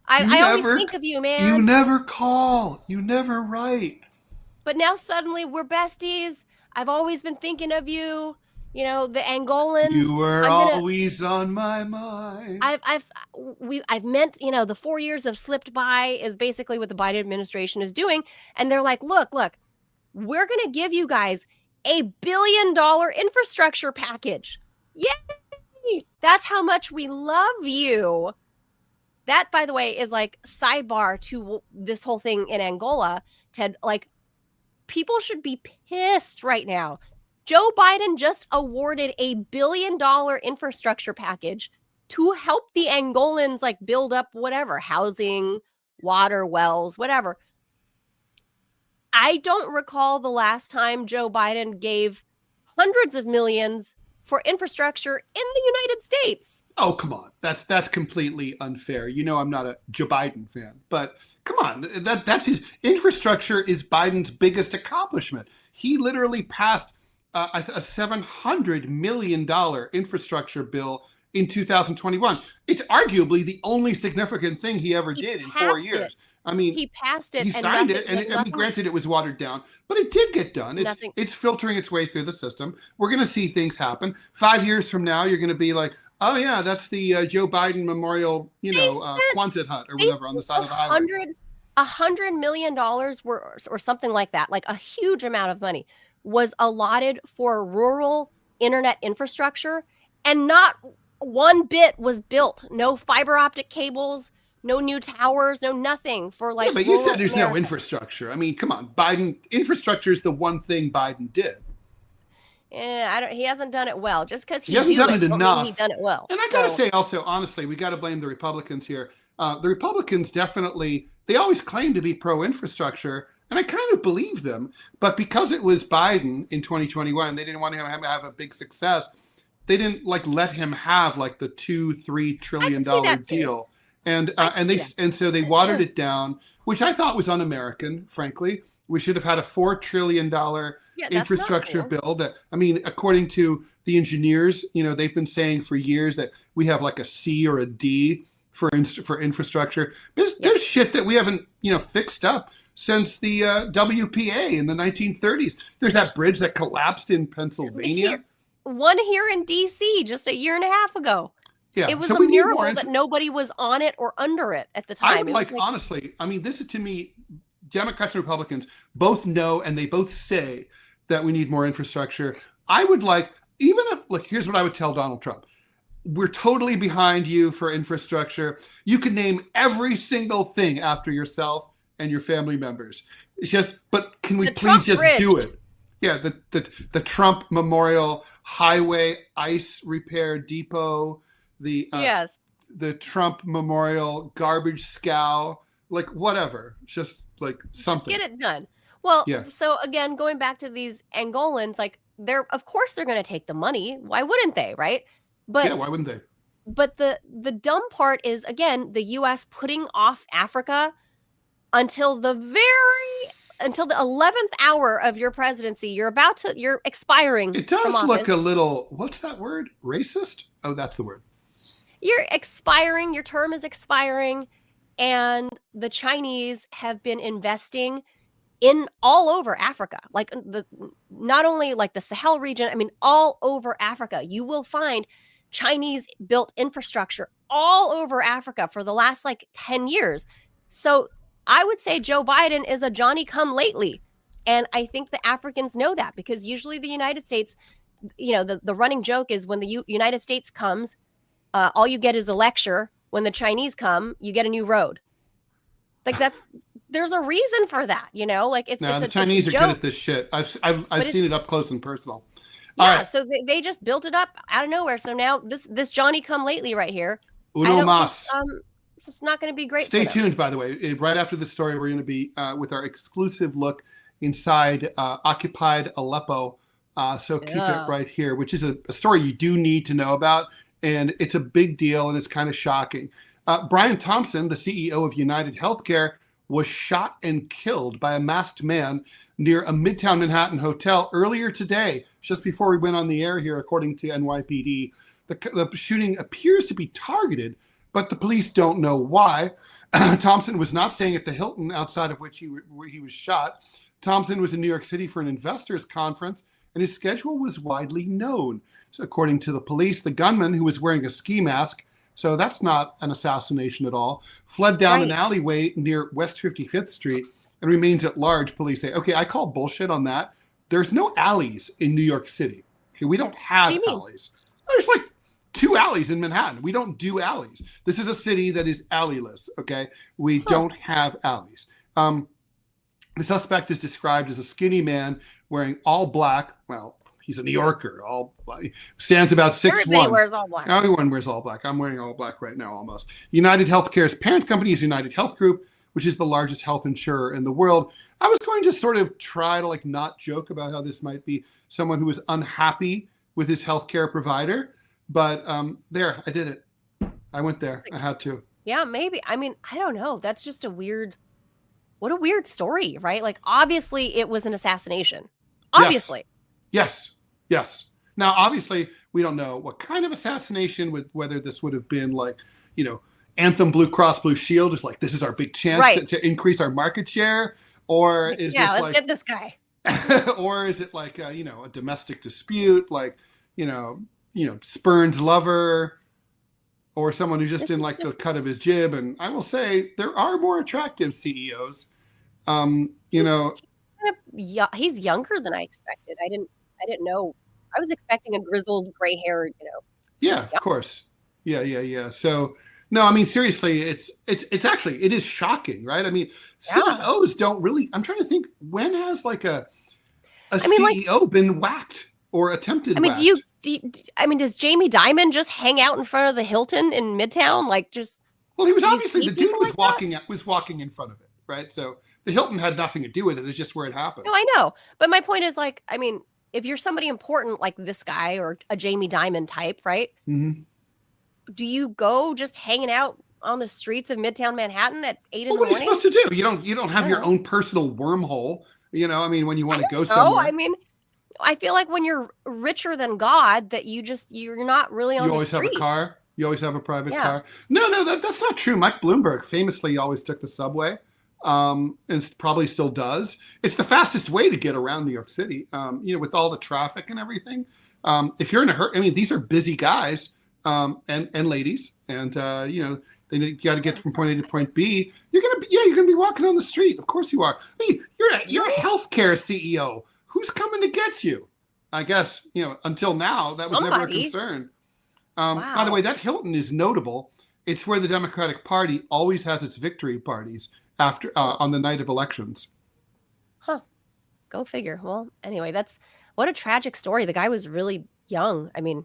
I always think of you, man. You never call. You never write. But now suddenly we're besties. I've always been thinking of you. The Angolans. You were always on my mind. I've meant, the 4 years have slipped by is basically what the Biden administration is doing. And they're like, look, we're going to give you guys $1 billion infrastructure package. Yay! That's how much we love you. That, by the way, is like sidebar to this whole thing in Angola, Ted. Like, people should be pissed right now. Joe Biden just awarded $1 billion infrastructure package to help the Angolans like build up whatever, housing, water, wells, whatever. I don't recall the last time Joe Biden gave hundreds of millions for infrastructure in the United States. Oh, come on. That's completely unfair. I'm not a Joe Biden fan, but come on. That's his infrastructure is Biden's biggest accomplishment. He literally passed a $700 million infrastructure bill in 2021. It's arguably the only significant thing he ever did in 4 years. I mean, he passed it. He signed it, and granted, it was watered down, but it did get done. It's filtering its way through the system. We're going to see things happen. 5 years from now, you're going to be like, oh yeah, that's the Joe Biden Memorial, Quonset hut or whatever on the side of the highway. $100 million or something like that, like a huge amount of money, was allotted for rural internet infrastructure, and not one bit was built. No fiber optic cables, no new towers, no nothing for like. Yeah, but you said there's no infrastructure. I mean, come on, Biden infrastructure is the one thing Biden did. Yeah, he hasn't done it well. Just because he hasn't done it enough. He's done it well. And I gotta say, also, honestly, we got to blame the Republicans here. The Republicans definitely, they always claim to be pro-infrastructure. And I kind of believe them, but because it was Biden in 2021, they didn't want him to have a big success. They didn't let him have the $2-3 trillion deal, and so they watered it down, which I thought was un-American. Frankly, we should have had a $4 trillion infrastructure bill. That, I mean, according to the engineers, they've been saying for years that we have like a C or a D for infrastructure. There's shit that we haven't fixed up since the WPA in the 1930s. There's that bridge that collapsed in Pennsylvania. One here in D.C. just a year and a half ago. Yeah, it was a miracle that nobody was on it or under it at the time. Honestly, I mean, this is, to me, Democrats and Republicans both know, and they both say that we need more infrastructure. I would here's what I would tell Donald Trump. we're totally behind you for infrastructure. You can name every single thing after yourself and your family members. It's just, but can we please just do it? Yeah, the Trump Memorial Highway Ice Repair Depot, the Trump Memorial Garbage Scow, like whatever. Just like something. Just get it done. Well, so again, going back to these Angolans, like of course they're going to take the money. Why wouldn't they, right? But why wouldn't they? But the dumb part is, again, the U.S. putting off Africa until the 11th hour of your presidency. You're expiring. It does look a little, what's that word? Racist? Oh, that's the word. You're expiring. Your term is expiring. And the Chinese have been investing in all over Africa, like not only like the Sahel region, I mean, all over Africa. You will find Chinese built infrastructure all over Africa for the last like 10 years. So I would say Joe Biden is a Johnny come lately. And I think the Africans know that, because usually the United States, the running joke is when the United States comes, all you get is a lecture. When the Chinese come, you get a new road. Like there's a reason for that, like the Chinese are good at this shit. I've seen it up close and personal. Yeah, so they just built it up out of nowhere. So now this Johnny come lately right here. Uno mas. It's not going to be great. Stay tuned, by the way. Right after the story, we're going to be with our exclusive look inside occupied Aleppo. So keep it right here, which is a story you do need to know about. And it's a big deal, and it's kind of shocking. Brian Thompson, the CEO of United Healthcare, was shot and killed by a masked man near a Midtown Manhattan hotel earlier today, just before we went on the air here, according to NYPD. The shooting appears to be targeted, but the police don't know why. Thompson was not staying at the Hilton, outside of which he was shot. Thompson was in New York City for an investors conference, and his schedule was widely known. So according to the police, the gunman, who was wearing a ski mask, so that's not an assassination at all, fled down an alleyway near West 55th Street and remains at large, police say. Okay, I call bullshit on that. There's no alleys in New York City. Okay, we don't have alleys. There's like 2 alleys in Manhattan. We don't do alleys. This is a city that is alleyless, okay? We don't have alleys. The suspect is described as a skinny man wearing all black. Well, he's a New Yorker. Stands about 6'1". Everybody wears all black. Everyone wears all black. I'm wearing all black right now, almost. United Healthcare's parent company is United Health Group, which is the largest health insurer in the world. I was going to sort of try to not joke about how this might be someone who is unhappy with his healthcare provider, but I did it. I went there. I had to. Yeah, maybe. I mean, I don't know. That's just what a weird story, right? Like, obviously it was an assassination. Obviously. Yes. Now, obviously, we don't know what kind of assassination, whether this would have been Anthem Blue Cross Blue Shield is like, this is our big chance to increase our market share, or is let's get this guy, or is it like a domestic dispute, like Spurn's lover, or someone who just didn't like the cut of his jib? And I will say there are more attractive CEOs. He's younger than I expected. I didn't know. I was expecting a grizzled, gray-haired, Yeah, of course. Yeah. So, no, I mean, seriously, it's actually, it is shocking, right? I mean, CEOs don't really, I'm trying to think, when has a CEO been whacked or attempted whacked? Does Jamie Dimon just hang out in front of the Hilton in Midtown? Well, he was obviously, the dude was walking in front of it, right? So the Hilton had nothing to do with it. It's just where it happened. No, I know. But my point is, if you're somebody important like this guy or a Jamie Dimon type, right? Mm-hmm. Do you go just hanging out on the streets of Midtown Manhattan at 8 in the morning? What are you supposed to do? You don't have your own personal wormhole. When you want to go somewhere. I mean, I feel like when you're richer than God, that you're not really on the street. You always have a car. You always have a private car. No, that's not true. Mike Bloomberg famously always took the subway. And probably still does. It's the fastest way to get around New York City, with all the traffic and everything. If you're in a hurry, these are busy guys and ladies, and they got to get from point A to point B. You're gonna be walking on the street. Of course you are. You're a healthcare CEO. Who's coming to get you? I guess until now that was never a concern. By the Wow. way, that Hilton is notable. It's where the Democratic Party always has its victory parties after on the night of elections. Huh. Go figure. Well, anyway, what a tragic story. The guy was really young. I mean,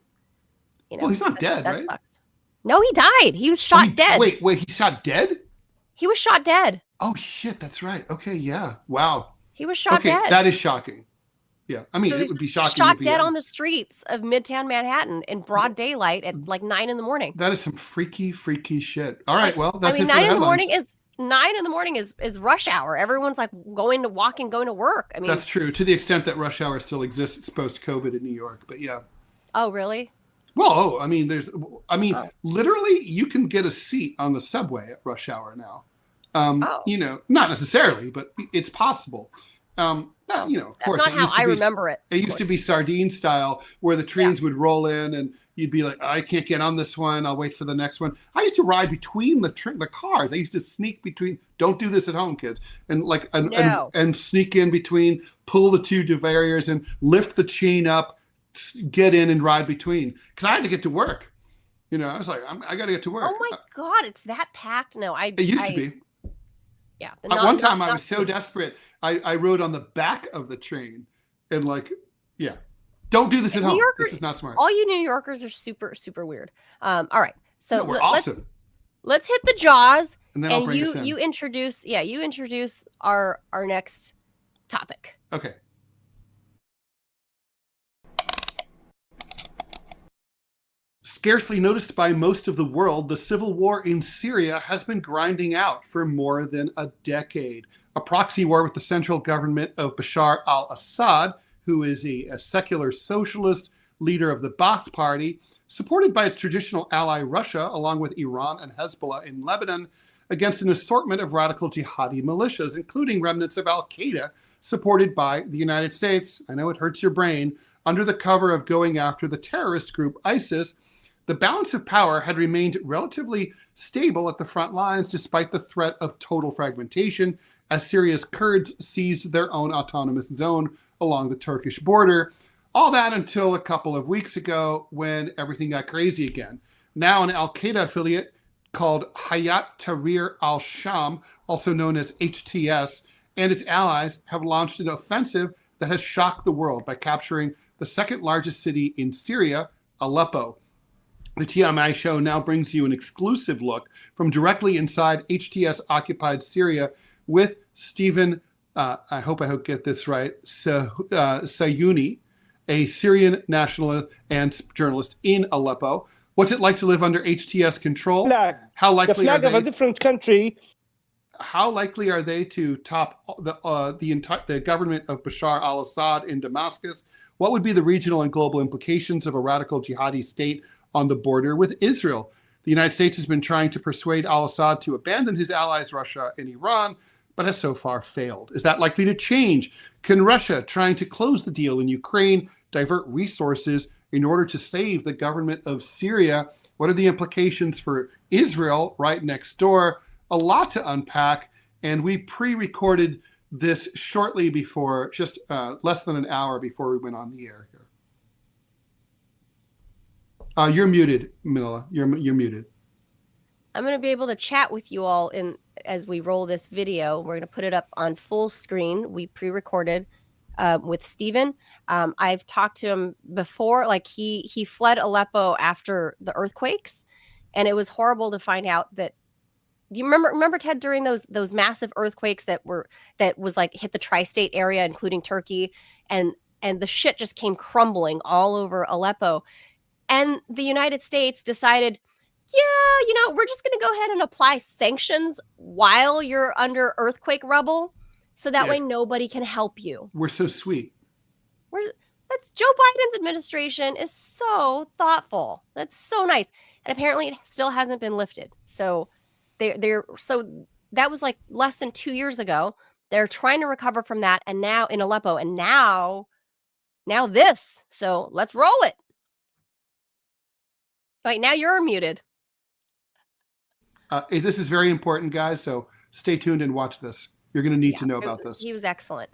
Well, he's not dead, that right? sucks. No, he died. He was shot dead. Wait, he shot dead? He was shot dead. Oh shit, that's right. Okay, yeah. Wow. He was shot dead. That is shocking. Yeah, I mean, So it would be shocking. Shot dead on the streets of Midtown Manhattan in broad daylight at like 9 a.m. That is some freaky shit. All right, well, that's I mean, it for 9 the in the morning is rush hour. Everyone's like going to work. I mean, that's true to the extent that rush hour still exists post COVID in New York. But yeah. Oh, really? Well, I mean, literally, you can get a seat on the subway at rush hour now. You know, not necessarily, but it's possible. Of course, that's not how I remember it. It used to be sardine style, where the trains would roll in, and you'd be like, I can't get on this one. I'll wait for the next one. I used to ride between the cars. I used to sneak between. Don't do this at home, kids. And sneak in between, pull the two barriers, and lift the chain up, get in and ride between. Because I had to get to work. You know, I was like, I got to get to work. Oh my God, it's that packed? No, it used to be. Yeah. One time I was so desperate, I rode on the back of the train and don't do this at home. This is not smart. All you New Yorkers are super, super weird. All right. So we're awesome. Let's hit the jaws. And then I'll bring us in. You introduce our next topic. Okay. Scarcely noticed by most of the world, the civil war in Syria has been grinding out for more than a decade. A proxy war with the central government of Bashar al-Assad, who is a secular socialist leader of the Ba'ath Party, supported by its traditional ally Russia, along with Iran and Hezbollah in Lebanon, against an assortment of radical jihadi militias, including remnants of al-Qaeda, supported by the United States. I know it hurts your brain. Under the cover of going after the terrorist group ISIS, the balance of power had remained relatively stable at the front lines despite the threat of total fragmentation as Syria's Kurds seized their own autonomous zone along the Turkish border. All that until a couple of weeks ago when everything got crazy again. Now an al-Qaeda affiliate called Hayat Tahrir al-Sham, also known as HTS, and its allies have launched an offensive that has shocked the world by capturing the second largest city in Syria, Aleppo. The TMI Show now brings you an exclusive look from directly inside HTS-occupied Syria with Steven, I hope I get this right, Sahiounie, a Syrian nationalist and journalist in Aleppo. What's it like to live under HTS control? How likely the flag of a different country. How likely are they to top the government of Bashar al-Assad in Damascus? What would be the regional and global implications of a radical jihadi state on the border with Israel? The United States has been trying to persuade al-Assad to abandon his allies, Russia and Iran, but has so far failed. Is that likely to change? Can Russia, trying to close the deal in Ukraine, divert resources in order to save the government of Syria? What are the implications for Israel right next door? A lot to unpack, and we pre-recorded this shortly before, just less than an hour before we went on the air here. You're muted, Manila. You're muted. I'm going to be able to chat with you all as we roll this video. We're going to put it up on full screen. We pre-recorded with Steven. I've talked to him before. Like he fled Aleppo after the earthquakes, and it was horrible to find out that. You remember Ted, during those massive earthquakes that was like hit the tri-state area, including Turkey, and the shit just came crumbling all over Aleppo. And the United States decided, we're just going to go ahead and apply sanctions while you're under earthquake rubble, so that way nobody can help you. We're so sweet. That's Joe Biden's administration is so thoughtful. That's so nice. And apparently it still hasn't been lifted. So so that was like less than 2 years ago. They're trying to recover from that, and now in Aleppo, and now this. So let's roll it. Right, now you're muted. This is very important, guys, so stay tuned and watch this. You're going to need to know about this. He was excellent.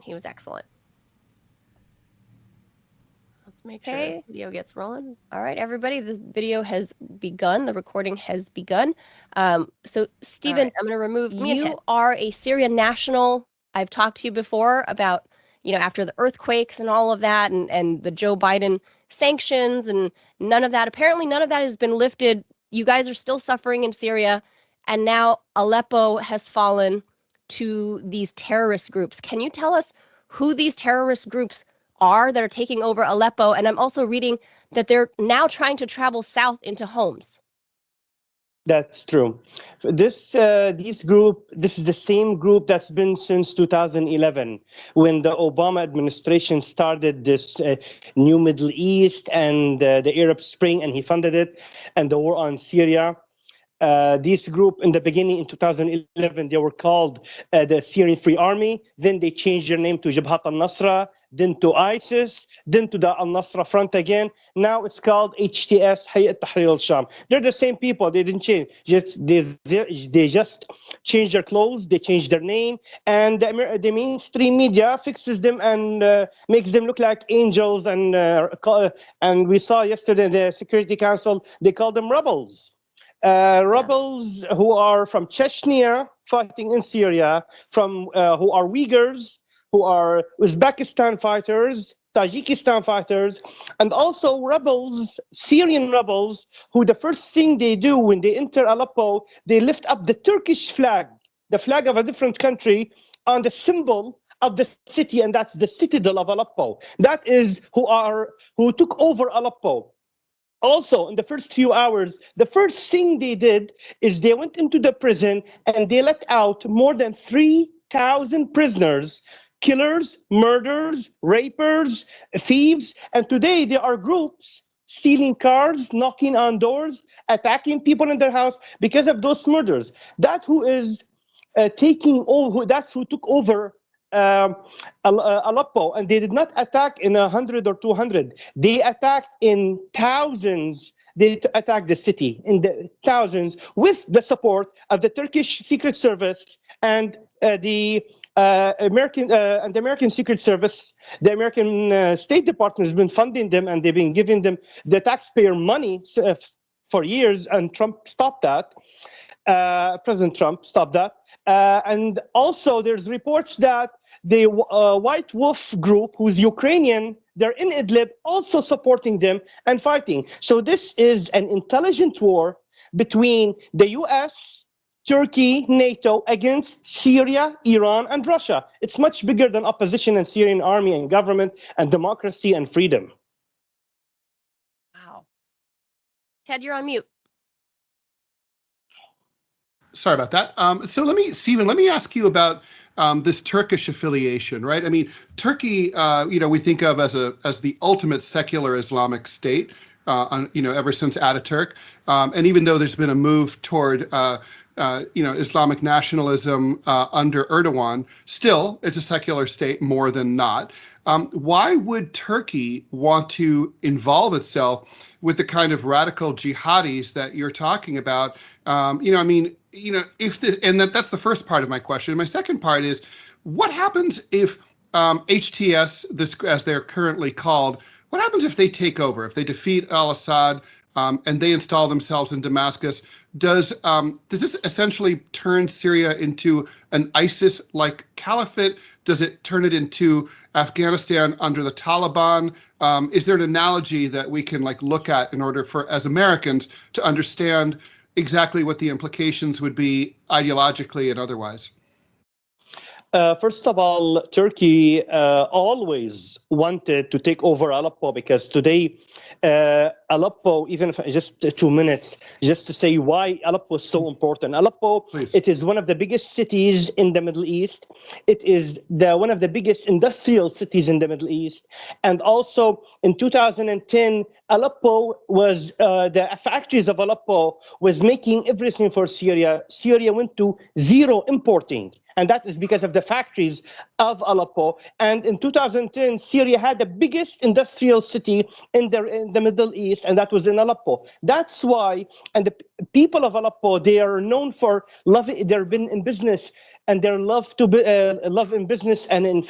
Let's Make sure this video gets rolling. All right, everybody, the video has begun. The recording has begun. So, Steven, right, I'm going to remove you are a Syrian national. I've talked to you before about, after the earthquakes and all of that and the Joe Biden sanctions and none of that. Apparently, none of that has been lifted. You guys are still suffering in Syria. And now Aleppo has fallen to these terrorist groups. Can you tell us who these terrorist groups are that are taking over Aleppo? And I'm also reading that they're now trying to travel south into Homs. That's true. This is the same group that's been since 2011, when the Obama administration started this new Middle East and the Arab Spring, and he funded it, and the war on Syria. This group in the beginning in 2011, they were called the Syrian Free Army. Then they changed their name to Jabhat al-Nusra, then to ISIS, then to the al-Nusra Front again. Now it's called HTS, Hayat Tahrir al-Sham. They're the same people. They didn't change. They just changed their clothes. They changed their name. And the mainstream media fixes them and makes them look like angels. And we saw yesterday in the Security Council, they call them rebels. Rebels who are from Chechnya fighting in Syria, who are Uyghurs, who are Uzbekistan fighters, Tajikistan fighters, and also rebels, Syrian rebels, who the first thing they do when they enter Aleppo, they lift up the Turkish flag, the flag of a different country, on the symbol of the city, and that's the citadel of Aleppo. That is who took over Aleppo. Also, in the first few hours, the first thing they did is they went into the prison and they let out more than 3,000 prisoners, killers, murderers, rapers, thieves. And today there are groups stealing cars, knocking on doors, attacking people in their house because of those murders. That's who took over Aleppo, and they did not attack in 100 or 200. They attacked in thousands. They attacked the city in the thousands with the support of the Turkish Secret Service and the American Secret Service. The American State Department has been funding them, and they've been giving them the taxpayer money for years. And Trump stopped that. President Trump stopped that. And also, there's reports that the White Wolf group, who's Ukrainian, they're in Idlib, also supporting them and fighting. So this is an intelligent war between the U.S., Turkey, NATO against Syria, Iran, and Russia. It's much bigger than opposition and Syrian army and government and democracy and freedom. Wow. Ted, you're on mute. Sorry about that. So Steven, let me ask you about this Turkish affiliation, right? I mean, Turkey, we think of as the ultimate secular Islamic state, ever since Ataturk. And even though there's been a move toward, Islamic nationalism under Erdogan, still it's a secular state more than not. Why would Turkey want to involve itself with the kind of radical jihadis that you're talking about? That's the first part of my question. My second part is, what happens if HTS, as they're currently called, what happens if they take over, if they defeat al-Assad and they install themselves in Damascus? Does this essentially turn Syria into an ISIS-like caliphate? Does it turn it into Afghanistan under the Taliban? Is there an analogy that we can look at in order for, as Americans, to understand exactly what the implications would be ideologically and otherwise? First of all, Turkey always wanted to take over Aleppo, because today Aleppo, even if just 2 minutes, just to say why Aleppo is so important. Aleppo, please. It is one of the biggest cities in the Middle East. It is one of the biggest industrial cities in the Middle East. And also in 2010, Aleppo was, the factories of Aleppo was making everything for Syria. Syria went to zero importing. And that is because of the factories of Aleppo. And in 2010, Syria had the biggest industrial city in the Middle East, and that was in Aleppo. That's why, and the people of Aleppo, they are known for loving, they've been in business, and their love in business and in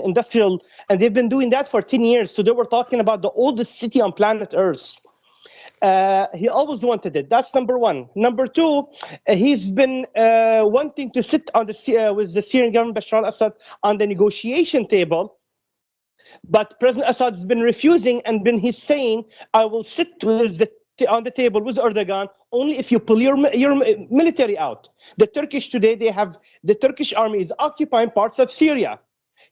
industrial, and they've been doing that for 10 years. So they were talking about the oldest city on planet Earth. He always wanted it. That's number one. Number two, he's been wanting to sit on with the Syrian government, Bashar al-Assad, on the negotiation table. But President Assad has been refusing, and he's saying, I will sit on the table with Erdogan only if you pull your military out. The Turkish today, the Turkish army is occupying parts of Syria.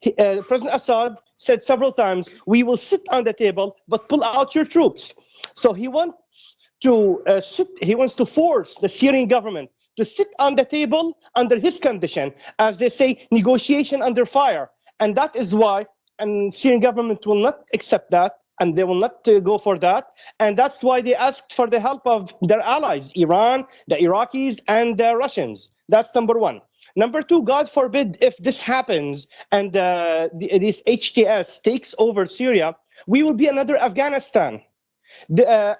President Assad said several times, we will sit on the table, but pull out your troops. So he wants to force the Syrian government to sit on the table under his condition, as they say, negotiation under fire. And that is why, and Syrian government will not accept that, and they will not go for that. And that's why they asked for the help of their allies, Iran, the Iraqis, and the Russians. That's number one. Number two, God forbid if this happens and this HTS takes over Syria, we will be another Afghanistan. But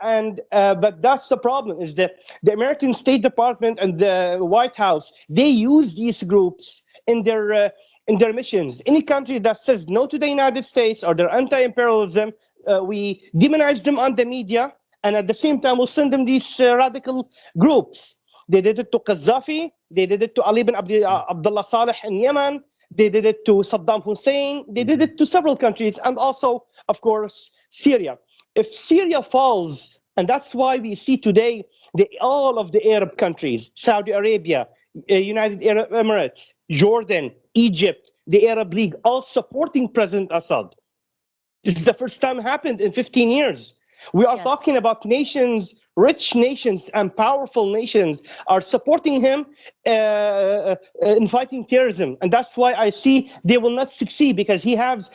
that's the problem, is that the American State Department and the White House, they use these groups in their missions. Any country that says no to the United States or their anti-imperialism, we demonize them on the media, and at the same time we'll send them these radical groups. They did it to Gaddafi, they did it to Ali bin Abdullah Saleh in Yemen, they did it to Saddam Hussein, they did it to several countries, and also, of course, Syria. If Syria falls, and that's why we see today all of the Arab countries, Saudi Arabia, United Arab Emirates, Jordan, Egypt, the Arab League, all supporting President Assad. This is the first time it happened in 15 years. We are talking about nations, rich nations and powerful nations are supporting him in fighting terrorism. And that's why I see they will not succeed, because he has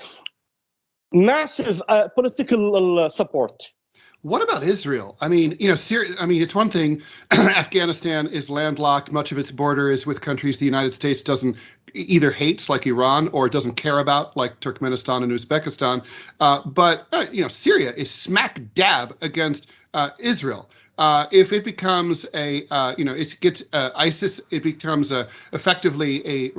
massive political support. What about Israel? I mean, Syria, I mean, it's one thing. Afghanistan is landlocked. Much of its border is with countries the United States doesn't either hates, like Iran, or doesn't care about, like Turkmenistan and Uzbekistan. But Syria is smack dab against Israel. If it becomes it gets ISIS, it becomes effectively a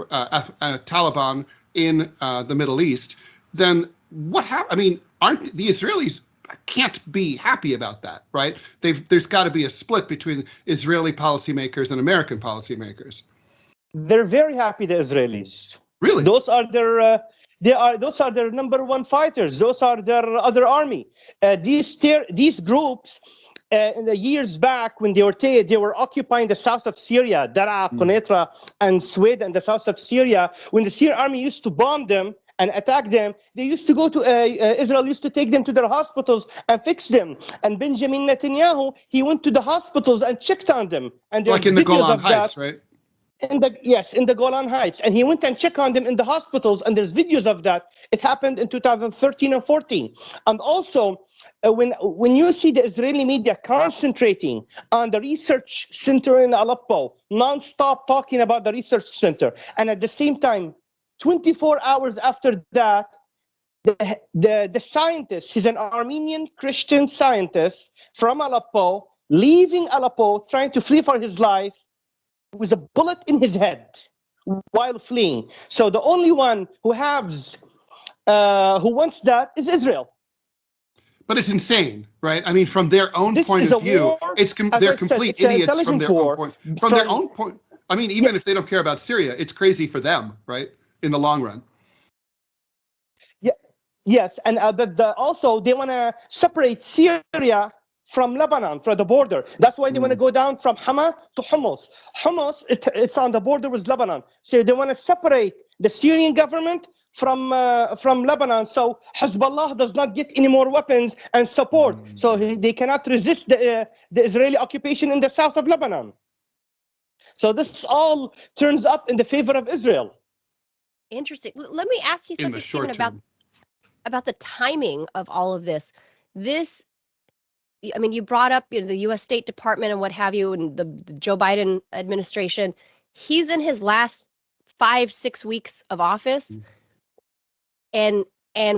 Taliban in the Middle East, then what happens? I mean, aren't the Israelis can't be happy about that, right? There's got to be a split between Israeli policymakers and American policymakers. They're very happy, the Israelis. Really? Those are their those are their number one fighters. Those are their other army. These groups in the years back, when they were occupying the south of Syria, Daraa, Quneitra, and Sweden, the south of Syria, when the Syrian army used to bomb them and attack them, they used to go to Israel used to take them to their hospitals and fix them. And Benjamin Netanyahu, he went to the hospitals and checked on them. And like in the Golan Heights, right? In the Golan Heights. And he went and checked on them in the hospitals, and there's videos of that. It happened in 2013 and 14. And also, when you see the Israeli media concentrating on the research center in Aleppo, non-stop talking about the research center, and at the same time, 24 hours after that, the scientist, he's an Armenian Christian scientist from Aleppo, leaving Aleppo, trying to flee for his life, with a bullet in his head while fleeing. So the only one who wants that is Israel. But it's insane, right? I mean, from their own point of view, they're complete idiots from their own point. From their own point. I mean, even if they don't care about Syria, it's crazy for them, right? In the long run. Yeah. Yes, and but also they want to separate Syria from Lebanon, from the border. That's why they want to go down from Hama to Hummus. Hummus, it's on the border with Lebanon. So they want to separate the Syrian government from Lebanon, so Hezbollah does not get any more weapons and support. So they cannot resist the Israeli occupation in the south of Lebanon. So this all turns up in the favor of Israel. Interesting. Let me ask you something, Steven, about the timing of all of this. I mean, you brought up the U.S. State Department and what have you, and the Joe Biden administration. He's in his last 5-6 weeks of office, and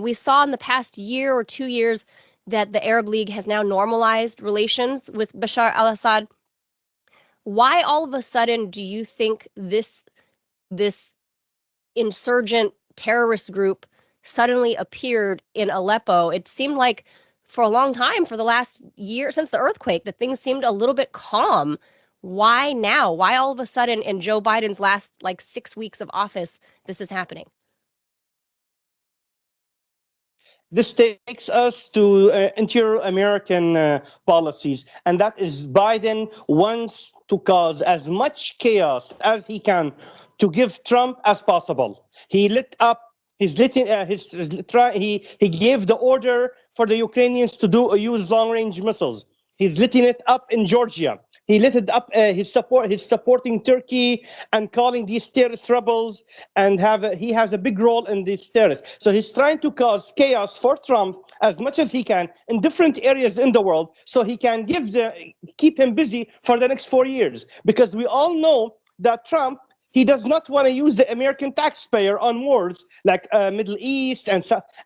we saw in the past year or 2 years that the Arab League has now normalized relations with Bashar al-Assad. Why all of a sudden do you think this insurgent terrorist group suddenly appeared in Aleppo? It seemed like for a long time, for the last year, since the earthquake, that things seemed a little bit calm. Why now? Why all of a sudden in Joe Biden's last 6 weeks of office, this is happening? This takes us to inter-American policies, and that is Biden wants to cause as much chaos as he can to give Trump as possible. He lit up. He gave the order for the Ukrainians to use long-range missiles. He's lighting it up in Georgia. He lit it up. He's supporting Turkey and calling these terrorist rebels, and he has a big role in these terrorists. So he's trying to cause chaos for Trump as much as he can in different areas in the world, so he can keep him busy for the next 4 years. Because we all know that Trump, he does not want to use the American taxpayer on wars like Middle East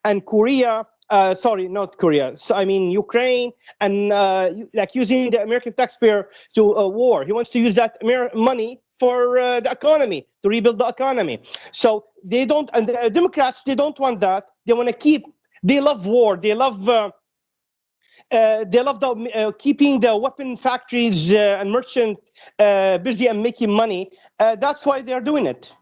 and Korea. Sorry, not Korea. So, I mean Ukraine, and using the American taxpayer to war. He wants to use that money for the economy, to rebuild the economy. So they don't, and the Democrats, they don't want that. They want to they love war. They love keeping the weapon factories and merchant busy and making money. That's why they're doing it.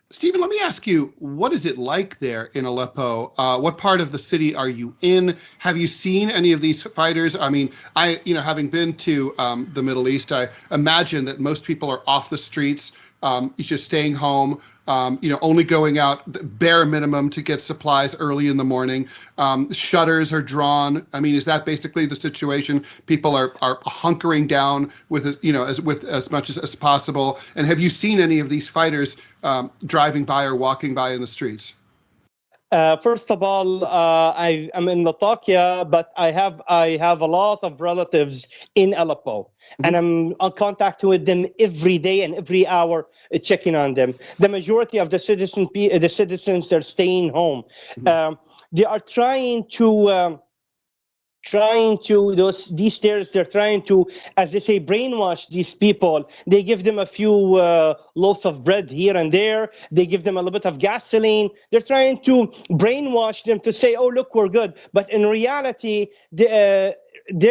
Steven, let me ask you, what is it like there in Aleppo? What part of the city are you in? Have you seen any of these fighters? I mean, having been to the Middle East, I imagine that most people are off the streets, just staying home, only going out the bare minimum to get supplies early in the morning. Shutters are drawn. I mean, is that basically the situation? People are hunkering down with as much as possible. And have you seen any of these fighters driving by or walking by in the streets? First of all, I'm in Latakia, but I have a lot of relatives in Aleppo, and I'm in contact with them every day and every hour, checking on them. The majority of the citizens, they're staying home. They are these terrorists, they're trying to, as they say, brainwash these people. They give them a few loaves of bread here and there. They give them a little bit of gasoline. They're trying to brainwash them to say, oh, look, we're good. But in reality, they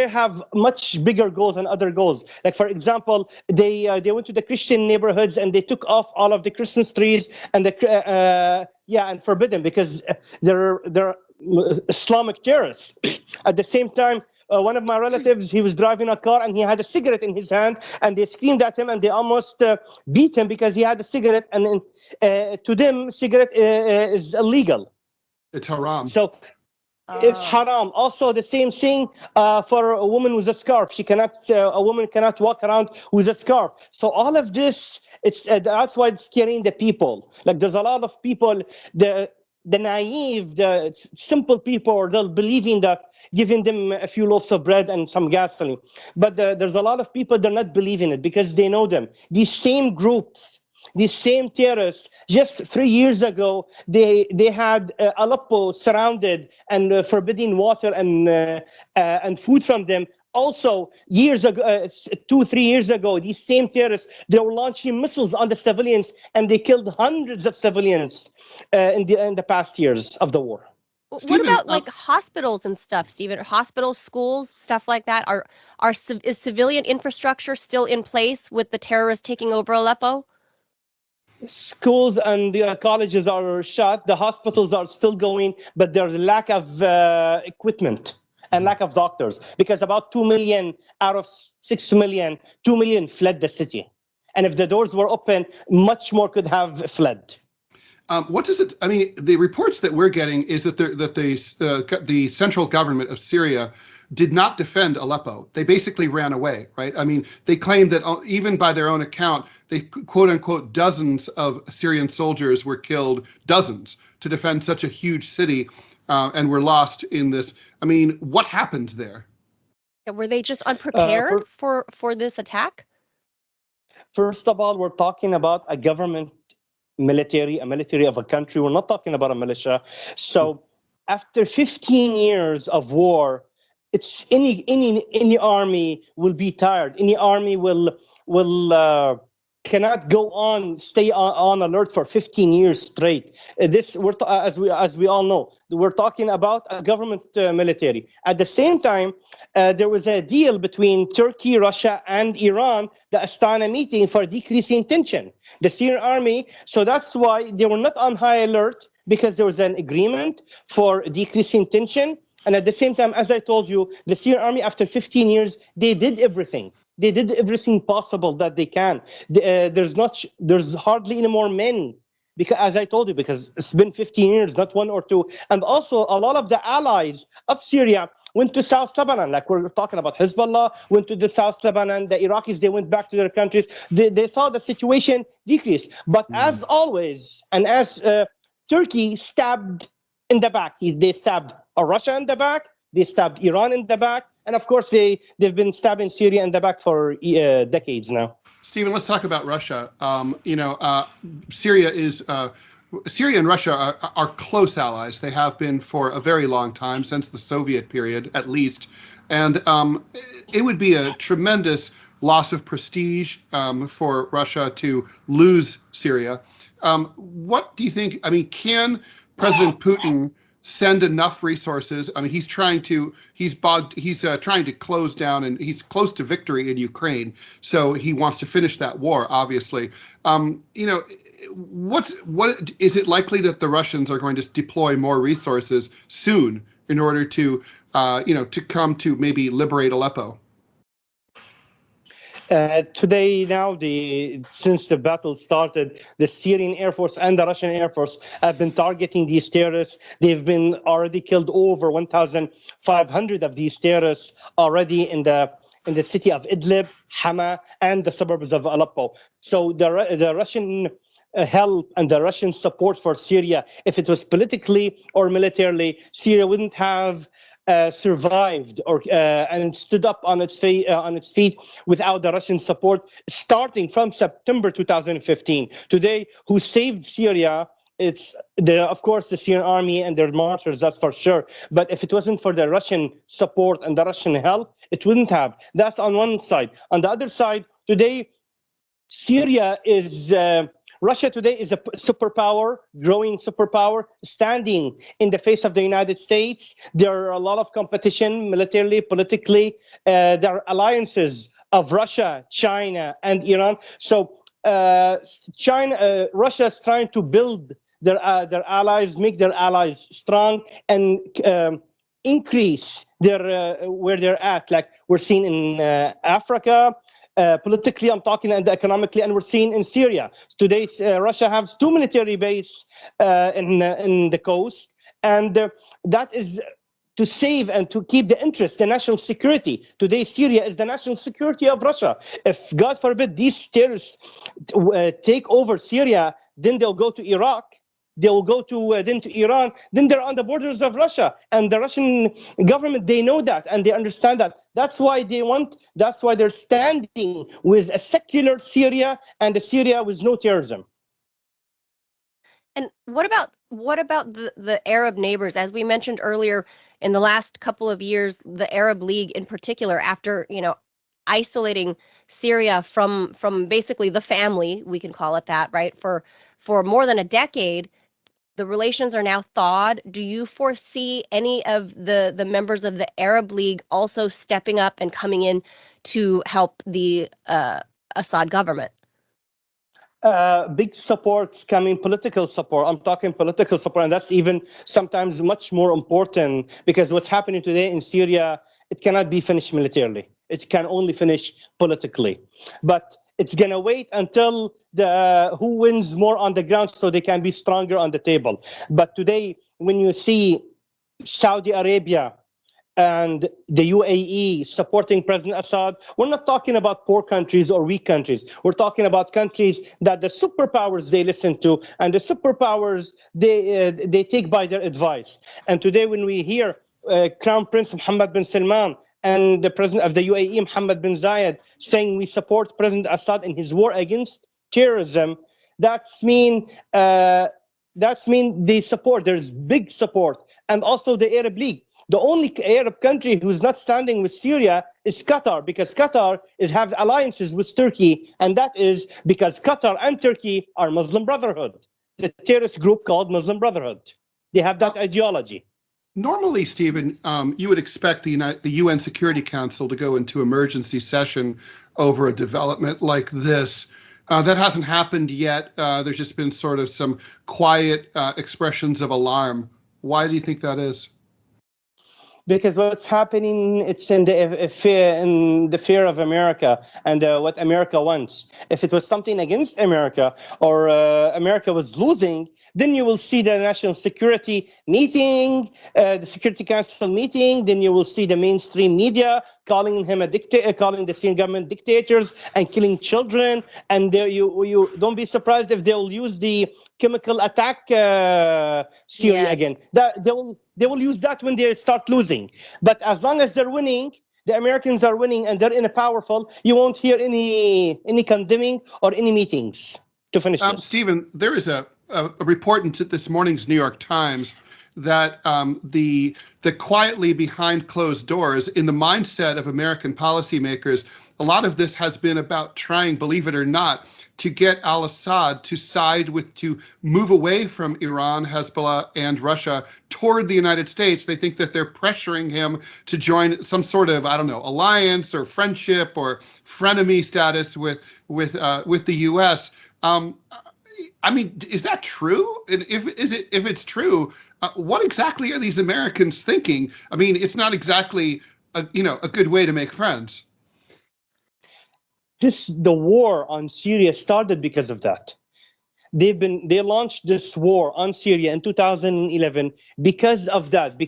have much bigger goals than other goals. Like, for example, they went to the Christian neighborhoods and they took off all of the Christmas trees and and forbid them because they're Islamic terrorists. At the same time, one of my relatives, he was driving a car and he had a cigarette in his hand, and they screamed at him and they almost beat him because he had a cigarette, and then to them, cigarette is illegal. It's haram. So it's haram. Also, the same thing for a woman with a scarf. A woman cannot walk around with a scarf. So all of this, that's why it's scaring the people. Like, there's a lot of people, the naive, the simple people, they'll believe in that, giving them a few loaves of bread and some gasoline. But there's a lot of people, they're not believing it because they know them. These same groups, these same terrorists, just 3 years ago, they had Aleppo surrounded and forbidding water and food from them. Also, years ago, 2-3 years ago, these same terrorists, they were launching missiles on the civilians, and they killed hundreds of civilians in the past years of the war. Steven, what about hospitals and stuff, Steven? Hospitals, schools, stuff like that? Is civilian infrastructure still in place with the terrorists taking over Aleppo? Schools and the colleges are shut. The hospitals are still going, but there's a lack of equipment and lack of doctors, because about 2 million out of 6 million, 2 million fled the city. And if the doors were open, much more could have fled. What does it? I mean, the reports that we're getting is that the central government of Syria did not defend Aleppo. They basically ran away, right? I mean, they claimed that even by their own account, they quote unquote dozens of Syrian soldiers were killed, dozens, to defend such a huge city, and were lost in this. I mean, what happened there? Were they just unprepared for this attack? First of all, we're talking about a government a military of a country. We're not talking about a militia. So after 15 years of war, it's any army will be tired. Any army will cannot go on, stay on alert for 15 years straight. This, as we all know, we're talking about a government military. At the same time, there was a deal between Turkey, Russia, and Iran, the Astana meeting, for decreasing tension. The Syrian army, so that's why they were not on high alert, because there was an agreement for decreasing tension. And at the same time, as I told you, the Syrian army, after 15 years, they did everything. They did everything possible that they can. There's hardly any more men, because, as I told you, because it's been 15 years, not one or two. And also, a lot of the allies of Syria went to South Lebanon, like we're talking about Hezbollah, went to the South Lebanon. The Iraqis, they went back to their countries. They saw the situation decrease. But as always, and as Turkey stabbed in the back, they stabbed Russia in the back, they stabbed Iran in the back, and of course, they've been stabbing Syria in the back for decades now. Stephen, let's talk about Russia. Syria and Russia are close allies. They have been for a very long time, since the Soviet period, at least. And it would be a tremendous loss of prestige for Russia to lose Syria. What do you think? I mean, can President Putin send enough resources? I mean, he's trying to close down, and he's close to victory in Ukraine, so he wants to finish that war, obviously. What is it likely that the Russians are going to deploy more resources soon in order to to come to maybe liberate Aleppo? Today, now, since the battle started, the Syrian Air Force and the Russian Air Force have been targeting these terrorists. They've been already killed over 1,500 of these terrorists already in the city of Idlib, Hama, and the suburbs of Aleppo. So the Russian help and the Russian support for Syria, if it was politically or militarily, Syria wouldn't have survived and stood up on its feet without the Russian support, starting from September 2015. Today, who saved Syria? It's of course the Syrian army and their martyrs, that's for sure. But if it wasn't for the Russian support and the Russian help, it wouldn't have. That's on one side. On the other side, today, Syria is. Russia today is a superpower, growing superpower, standing in the face of the United States. There are a lot of competition militarily, politically. There are alliances of Russia, China, and Iran. So Russia is trying to build their allies, make their allies strong, and increase their where they're at. Like we're seeing in Africa. Politically, I'm talking, and economically, and we're seeing in Syria. Today, Russia has 2 military bases in the coast, and that is to save and to keep the interest, the national security. Today, Syria is the national security of Russia. If, God forbid, these terrorists take over Syria, then they'll go to Iraq. They will go to Iran. Then they're on the borders of Russia, and the Russian government, they know that and they understand that. That's why they're standing with a secular Syria and a Syria with no terrorism. And what about the Arab neighbors? As we mentioned earlier, in the last couple of years, the Arab League in particular, after isolating Syria from basically the family, we can call it that, right? For more than a decade. The relations are now thawed. Do you foresee any of the members of the Arab League also stepping up and coming in to help the Assad government? Big supports coming, political support. I'm talking political support, and that's even sometimes much more important, because what's happening today in Syria, it cannot be finished militarily. It can only finish politically. But it's going to wait until who wins more on the ground so they can be stronger on the table. But today, when you see Saudi Arabia and the UAE supporting President Assad, we're not talking about poor countries or weak countries. We're talking about countries that the superpowers they listen to, and the superpowers they take by their advice. And today, when we hear Crown Prince Mohammed bin Salman and the president of the UAE, Mohammed bin Zayed, saying we support President Assad in his war against terrorism, That's mean they support. There's big support, and also the Arab League. The only Arab country who's not standing with Syria is Qatar, because Qatar have alliances with Turkey, and that is because Qatar and Turkey are Muslim Brotherhood, the terrorist group called Muslim Brotherhood. They have that ideology. Normally, Stephen, you would expect the UN Security Council to go into emergency session over a development like this. That hasn't happened yet. There's just been sort of some quiet expressions of alarm. Why do you think that is? Because what's happening, it's in the fear of America and what America wants. If it was something against America or America was losing, then you will see the National Security meeting, the Security Council meeting. Then you will see the mainstream media calling him a dictator, calling the Syrian government dictators and killing children. And you don't be surprised if they'll use the chemical attack Syria again. They will use that when they start losing. But as long as they're winning, the Americans are winning and they're in a powerful, you won't hear any condemning or any meetings to finish this. Stephen, there is a report in this morning's New York Times that the quietly behind closed doors, in the mindset of American policymakers, a lot of this has been about trying, believe it or not, to get al-Assad to move away from Iran, Hezbollah, and Russia toward the United States. They think that they're pressuring him to join some sort of, I don't know, alliance or friendship or frenemy status with the U.S. I mean, is that true? And if it's true, what exactly are these Americans thinking? I mean, it's not exactly a good way to make friends. The war on Syria started because of that. They launched this war on Syria in 2011 because of that.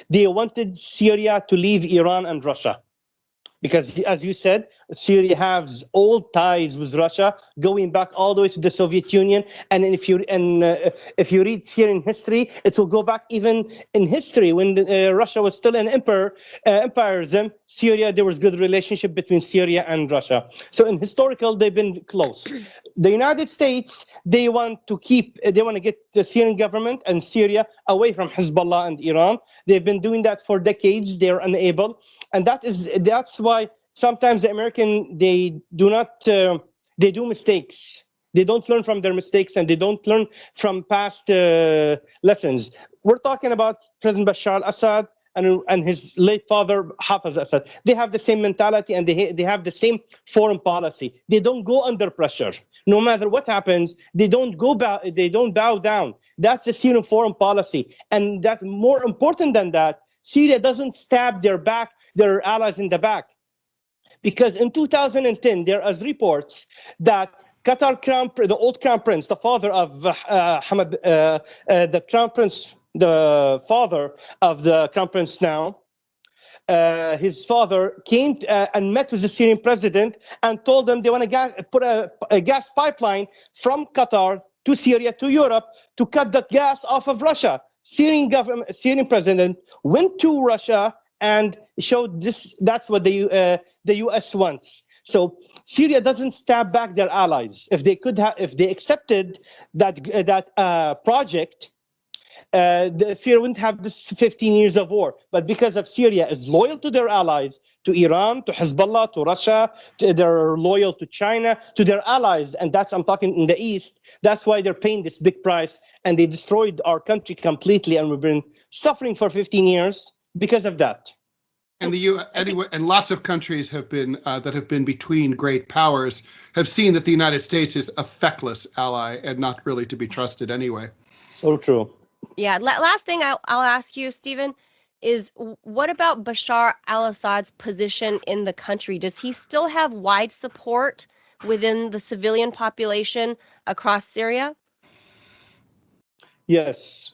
They wanted Syria to leave Iran and Russia. Because, as you said, Syria has old ties with Russia, going back all the way to the Soviet Union. And if you read Syrian history, it will go back even in history when Russia was still an empirism. Syria, there was good relationship between Syria and Russia. So in historical, they've been close. The United States, they want to get the Syrian government and Syria away from Hezbollah and Iran. They've been doing that for decades. They're unable. And that's why sometimes the American, they do mistakes. They don't learn from their mistakes and they don't learn from past lessons. We're talking about President Bashar al-Assad and his late father, Hafez al-Assad. They have the same mentality and they have the same foreign policy. They don't go under pressure. No matter what happens, they don't bow down. That's the Syrian foreign policy. And that more important than that, Syria doesn't stab their allies in the back. Because in 2010, there are reports that the old crown prince, the father of Hamad, the crown prince, the father of the crown prince now, his father came and met with the Syrian president and told them they want to put a gas pipeline from Qatar to Syria to Europe to cut the gas off of Russia. Syrian president went to Russia and showed this. That's what the U.S. wants. So Syria doesn't stab back their allies. If they accepted that project, Syria wouldn't have this 15 years of war. But because of Syria is loyal to their allies, to Iran, to Hezbollah, to Russia, they're loyal to China, to their allies, and I'm talking in the East. That's why they're paying this big price, and they destroyed our country completely, and we've been suffering for 15 years because of that. And and lots of countries have been that have been between great powers have seen that the United States is a feckless ally and not really to be trusted anyway. So true. Yeah. Last thing I'll ask you, Stephen, is what about Bashar al-Assad's position in the country? Does he still have wide support within the civilian population across Syria? Yes,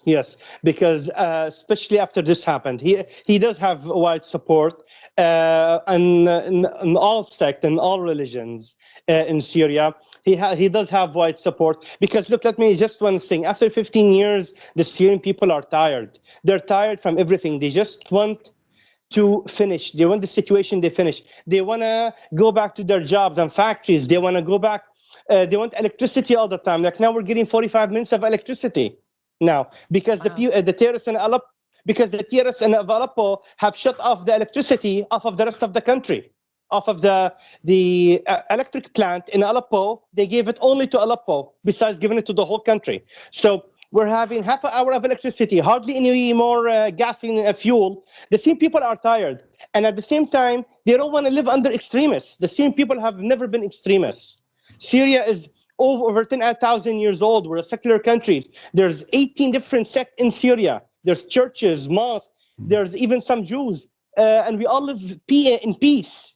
because especially after this happened, he does have wide support in all sects and all religions in Syria. He does have wide support because, look, let me just one thing. After 15 years, the Syrian people are tired. They're tired from everything. They just want to finish. They want the situation they finish. They want to go back to their jobs and factories. They want to go back They want electricity all the time. Like now we're getting 45 minutes of electricity now because the terrorists in Aleppo, because the terrorists in Aleppo have shut off the electricity off of the rest of the country, off of the electric plant in Aleppo. They gave it only to Aleppo, besides giving it to the whole country. So we're having half an hour of electricity, hardly any more gasoline and fuel. The same people are tired. And at the same time, they don't want to live under extremists. The same people have never been extremists. Syria is over 10,000 years old. We're a secular country. There's 18 different sects in Syria. There's churches, mosques. There's even some Jews. And we all live in peace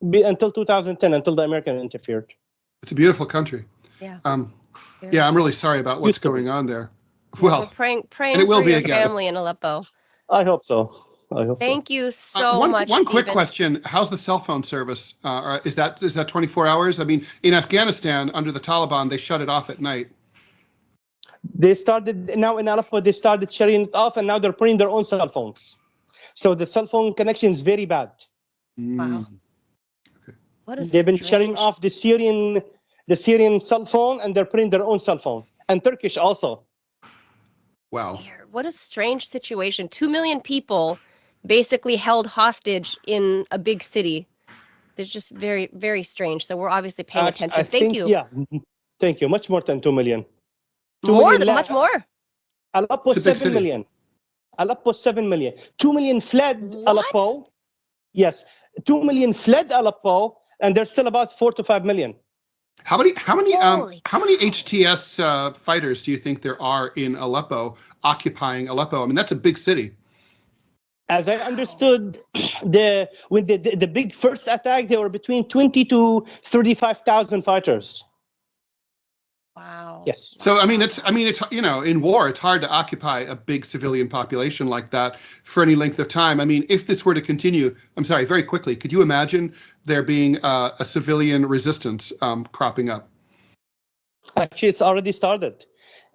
until 2010, until the Americans interfered. It's a beautiful country. Yeah. Yeah, I'm really sorry about what's going on there. Well, we're praying and it will for be your again. family in Aleppo. I hope so. Thank you so much, One quick Steven. question: how's the cell phone service? Is that 24 hours? I mean, in Afghanistan under the Taliban, they shut it off at night. They started now in Aleppo. They started shutting it off, and now they're putting their own cell phones. So the cell phone connection is very bad. Wow. Okay. What a They've been shutting off the Syrian cell phone, and they're putting their own cell phone, and Turkish also. Wow. What a strange situation. 2 million people basically held hostage in a big city. It's just very, very strange. So we're obviously paying attention. Thank you. Yeah, thank you. Much more than 2 million. Much more. Aleppo, It's a big 7 city. million. Aleppo, 7 million. 2 million fled What? Aleppo. Yes, 2 million fled Aleppo, and there's still about 4 to 5 million. How many Holy HTS fighters do you think there are in Aleppo occupying Aleppo? I mean, that's a big city. As I understood, when the big first attack, there were between 20 to 35,000 fighters. Wow. Yes. So I mean, it's in war, it's hard to occupy a big civilian population like that for any length of time. I mean, if this were to continue, I'm sorry, very quickly, could you imagine there being a civilian resistance cropping up? Actually, it's already started.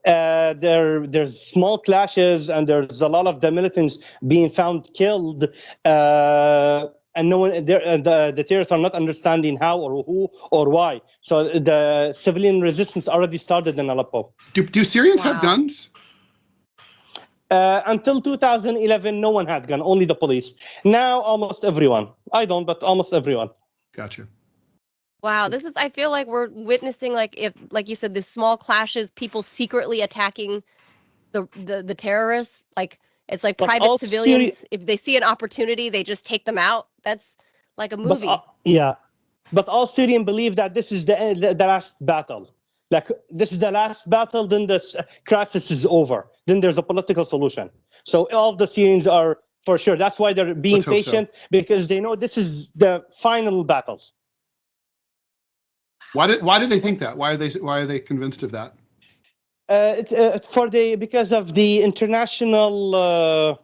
There's small clashes, and there's a lot of the militants being found killed. And no one, the terrorists are not understanding how or who or why. So the civilian resistance already started in Aleppo. Do Syrians have guns? Until 2011, no one had gun, only the police. Now, almost everyone. I don't, but almost everyone. Gotcha. Wow, I feel like we're witnessing, like you said, the small clashes, people secretly attacking the terrorists. Like, it's like But private all civilians, if they see an opportunity, they just take them out. That's like a movie. But all Syrians believe that this is the last battle. Like, this is the last battle, then this crisis is over. Then there's a political solution. So all the Syrians are, for sure, that's why they're being patient, because they know this is the final battle. Why do they think that? Why are they convinced of that? Because of the international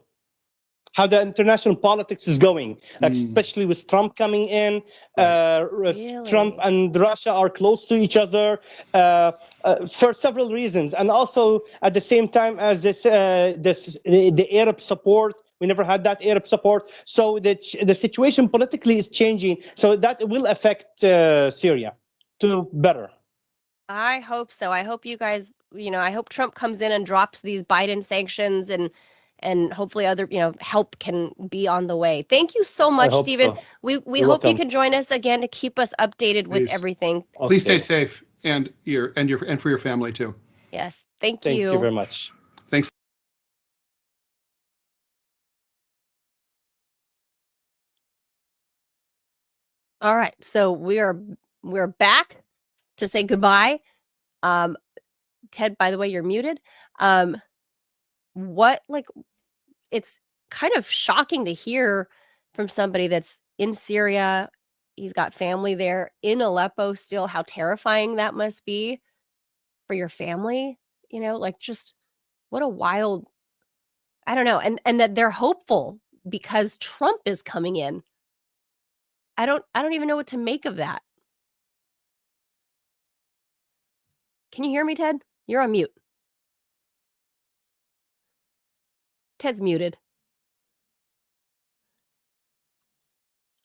how the international politics is going, especially with Trump coming in. Really? Trump and Russia are close to each other for several reasons, and also at the same time as the Arab support. We never had that Arab support, so the situation politically is changing. So that will affect Syria to better. I hope so. I hope you guys, I hope Trump comes in and drops these Biden sanctions, and hopefully other, help can be on the way. Thank you so much, Steven. So. We You're hope welcome. you can join us again to keep us updated with everything. Okay. Please stay safe, and for your family too. Yes. Thank Thank you very much. Thanks. All right. So we're back to say goodbye. Ted, by the way, you're muted. It's kind of shocking to hear from somebody that's in Syria. He's got family there in Aleppo still, how terrifying that must be for your family, just what a wild, I don't know. And that they're hopeful because Trump is coming in. I don't even know what to make of that. Can you hear me, Ted? You're on mute. Ted's muted.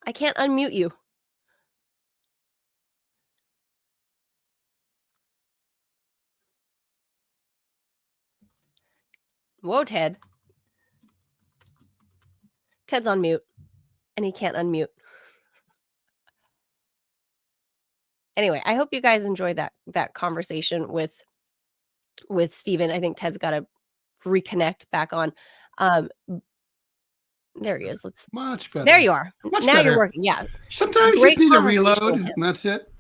I can't unmute you. Whoa, Ted. Ted's on mute, and he can't unmute. Anyway, I hope you guys enjoyed that conversation with Steven. I think Ted's got to reconnect back on. There he is. Let's much better. There you are. Much now better. You're working. Yeah. Sometimes you just need to reload, and that's it.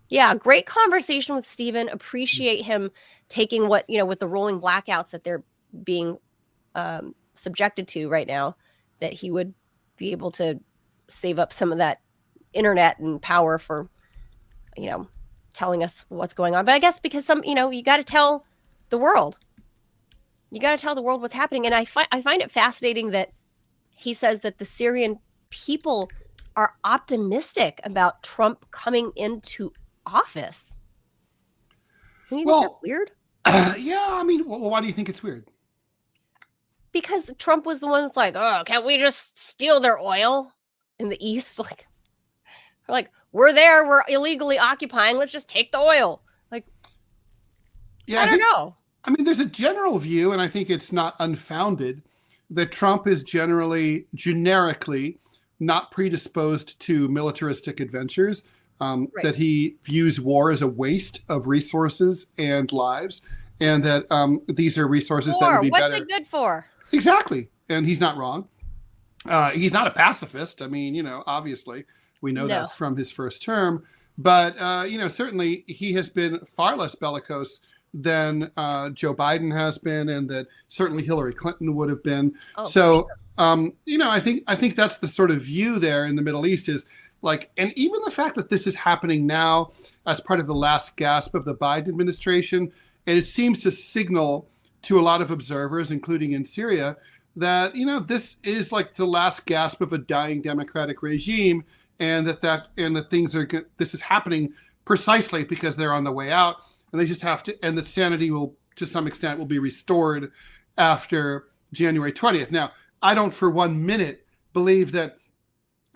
Yeah, great conversation with Steven. Appreciate him taking what, with the rolling blackouts that they're being subjected to right now, that he would be able to save up some of that internet and power for, telling us what's going on. But I guess because you got to tell the world. You got to tell the world what's happening. And I find it fascinating that he says that the Syrian people are optimistic about Trump coming into office. Don't you think that's weird? Yeah, I mean, why do you think it's weird? Because Trump was the one that's like, oh, can't we just steal their oil in the East? We're there, we're illegally occupying, let's just take the oil. Yeah, I don't know. I mean, there's a general view, and I think it's not unfounded, that Trump is generically not predisposed to militaristic adventures, right. That he views war as a waste of resources and lives, and that these are resources that would be better. What's it good for? Exactly. And he's not wrong. He's not a pacifist. I mean, obviously, we know that from his first term. But, certainly he has been far less bellicose than Joe Biden has been, and that certainly Hillary Clinton would have been. Oh, so, sure. I think that's the sort of view there in the Middle East is and even the fact that this is happening now as part of the last gasp of the Biden administration, and it seems to signal to a lot of observers, including in Syria, that, this is the last gasp of a dying democratic regime, and that this is happening precisely because they're on the way out. And they just have to, and that sanity will, to some extent, will be restored after January 20th. Now, I don't for 1 minute believe that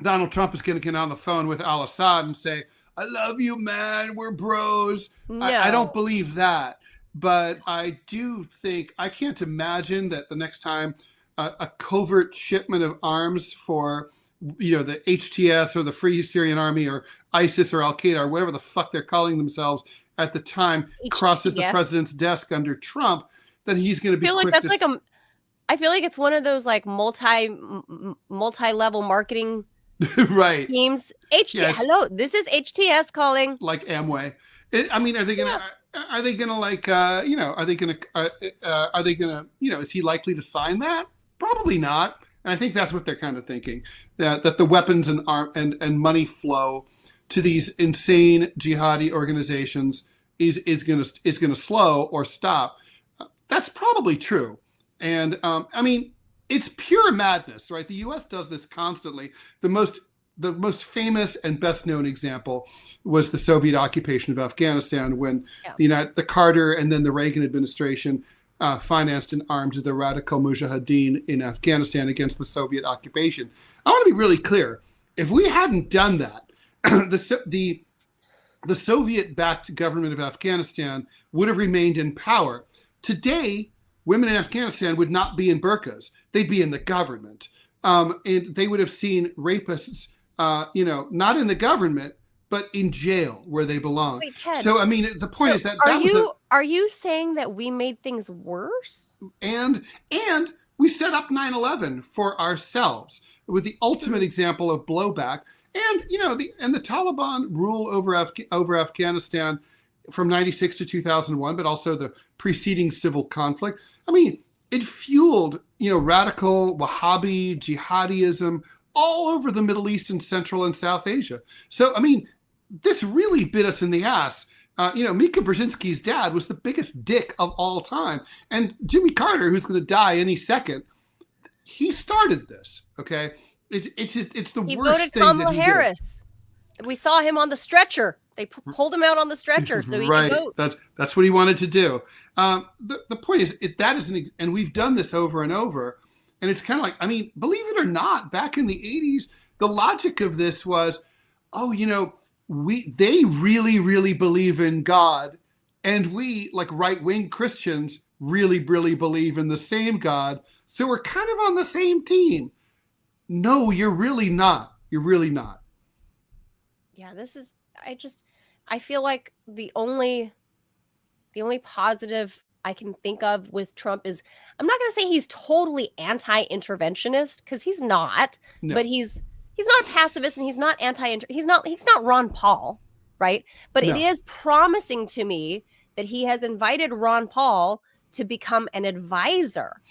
Donald Trump is going to get on the phone with al-Assad and say, I love you, man, we're bros. No. I don't believe that. But I do think, I can't imagine that the next time a covert shipment of arms for, the HTS or the Free Syrian Army or ISIS or Al-Qaeda or whatever the fuck they're calling themselves at the time crosses the president's desk under Trump, that he's going to be quick to... I feel like it's one of those multi-level marketing right schemes. Hello, this is HTS calling. Like Amway. Are they going to... Are they going to, is he likely to sign that? Probably not. And I think that's what they're kind of thinking, that the weapons and money flow to these insane jihadi organizations is going to slow or stop. That's probably true. And it's pure madness, right? The U.S. does this constantly. The most famous and best known example was the Soviet occupation of Afghanistan, when the Carter and then the Reagan administration financed and armed the radical mujahideen in Afghanistan against the Soviet occupation. I want to be really clear. If we hadn't done that, the Soviet-backed government of Afghanistan would have remained in power. Today, women in Afghanistan would not be in burqas. They'd be in the government. And they would have seen rapists not in the government, but in jail where they belong. Wait, Ted, so, the point is that are you saying that we made things worse? And we set up 9/11 for ourselves with the ultimate example of blowback. And, the Taliban rule over Afghanistan from 96 to 2001, but also the preceding civil conflict. It fueled, radical Wahhabi jihadism all over the Middle East and Central and South Asia. So, this really bit us in the ass. Mika Brzezinski's dad was the biggest dick of all time. And Jimmy Carter, who's going to die any second, he started this, okay? It's the worst thing that he did. He voted Kamala Harris. We saw him on the stretcher. They pulled him out on the stretcher so he could vote. That's what he wanted to do. The point is, and we've done this over and over, and it's kind of believe it or not, back in the 80s, the logic of this was, they really, really believe in God, and we, like right-wing Christians, really, really believe in the same God. So we're kind of on the same team. No, you're really not. You're really not. Yeah, I feel like the only positive I can think of with Trump is, I'm not going to say he's totally anti-interventionist, because he's not, No. but he's not a pacifist, and he's not he's not Ron Paul, right? But No. it is promising to me that he has invited Ron Paul to become an advisor.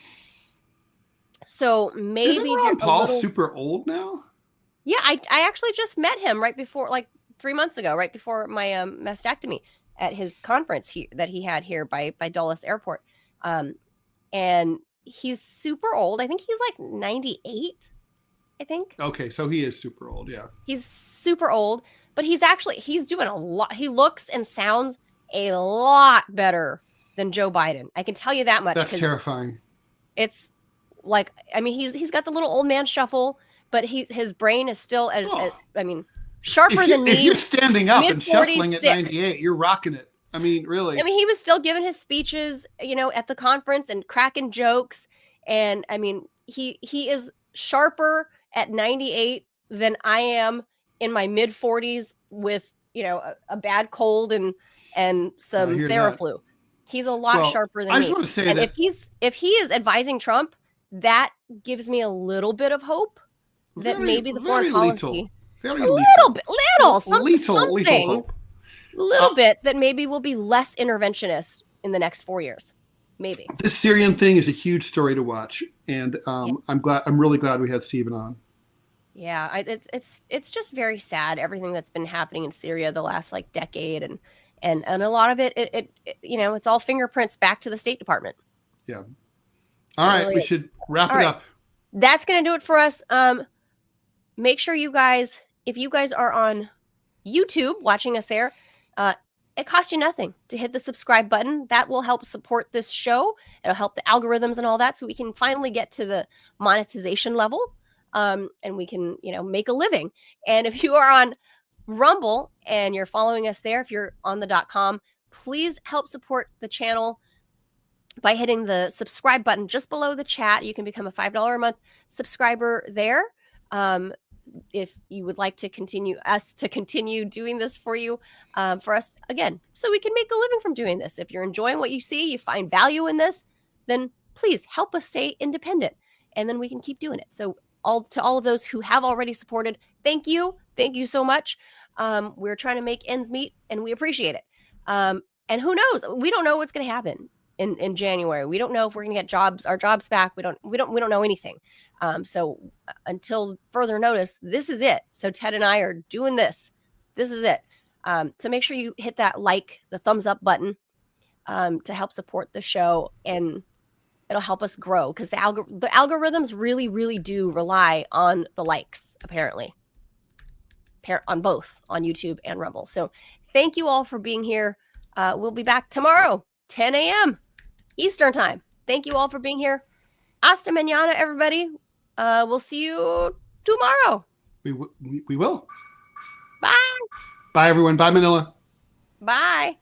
So maybe Isn't Ron Paul super old now? Yeah, I actually just met him right before, like 3 months ago, right before my mastectomy, at his conference that he had here by Dulles Airport. And he's super old. I think he's like 98, I think. Okay, so he is super old, yeah. He's super old, but he's doing a lot. He looks and sounds a lot better than Joe Biden. I can tell you that much. That's terrifying. It's like, I mean, he's got the little old man shuffle, but his brain is still, sharper than me. If you're standing up and shuffling at 98, you're rocking it. I mean, really. I mean, he was still giving his speeches, at the conference and cracking jokes. And I mean, he is sharper at 98 than I am in my mid 40s with, a bad cold and some Theraflu. He's a lot sharper than me. I just want to say and that if he is advising Trump, that gives me a little bit of hope that maybe the foreign policy, little bit, that maybe we'll be less interventionist in the next 4 years. Maybe. This Syrian thing is a huge story to watch, and I'm really glad we had Steven on. Yeah, it's just very sad, everything that's been happening in Syria the last decade, and a lot of it it's all fingerprints back to the State Department. Yeah. All right, we should wrap it up. That's gonna do it for us. Make sure you guys, if you guys are on YouTube watching us there, it costs you nothing to hit the subscribe button. That will help support this show. It'll help the algorithms and all that, so we can finally get to the monetization level, and we can, make a living. And if you are on Rumble and you're following us there, if you're on the .com, please help support the channel by hitting the subscribe button just below the chat. You can become a $5 a month subscriber there. If you would like to continue doing this for you, for us, again, so we can make a living from doing this. If you're enjoying what you see, you find value in this, then please help us stay independent, and then we can keep doing it. So to all of those who have already supported, thank you so much. We're trying to make ends meet, and we appreciate it. And who knows? We don't know what's going to happen in January. We don't know if we're going to get our jobs back. We don't know anything. So until further notice, this is it. So Ted and I are doing this. This is it. So make sure you hit that the thumbs up button, to help support the show, and it'll help us grow, because the algorithms really, really do rely on the likes, apparently, on both on YouTube and Rumble. So thank you all for being here. We'll be back tomorrow, 10 a.m. Eastern time. Thank you all for being here. Hasta mañana, everybody. We'll see you tomorrow. We will. Bye. Bye, everyone. Bye, Manila. Bye.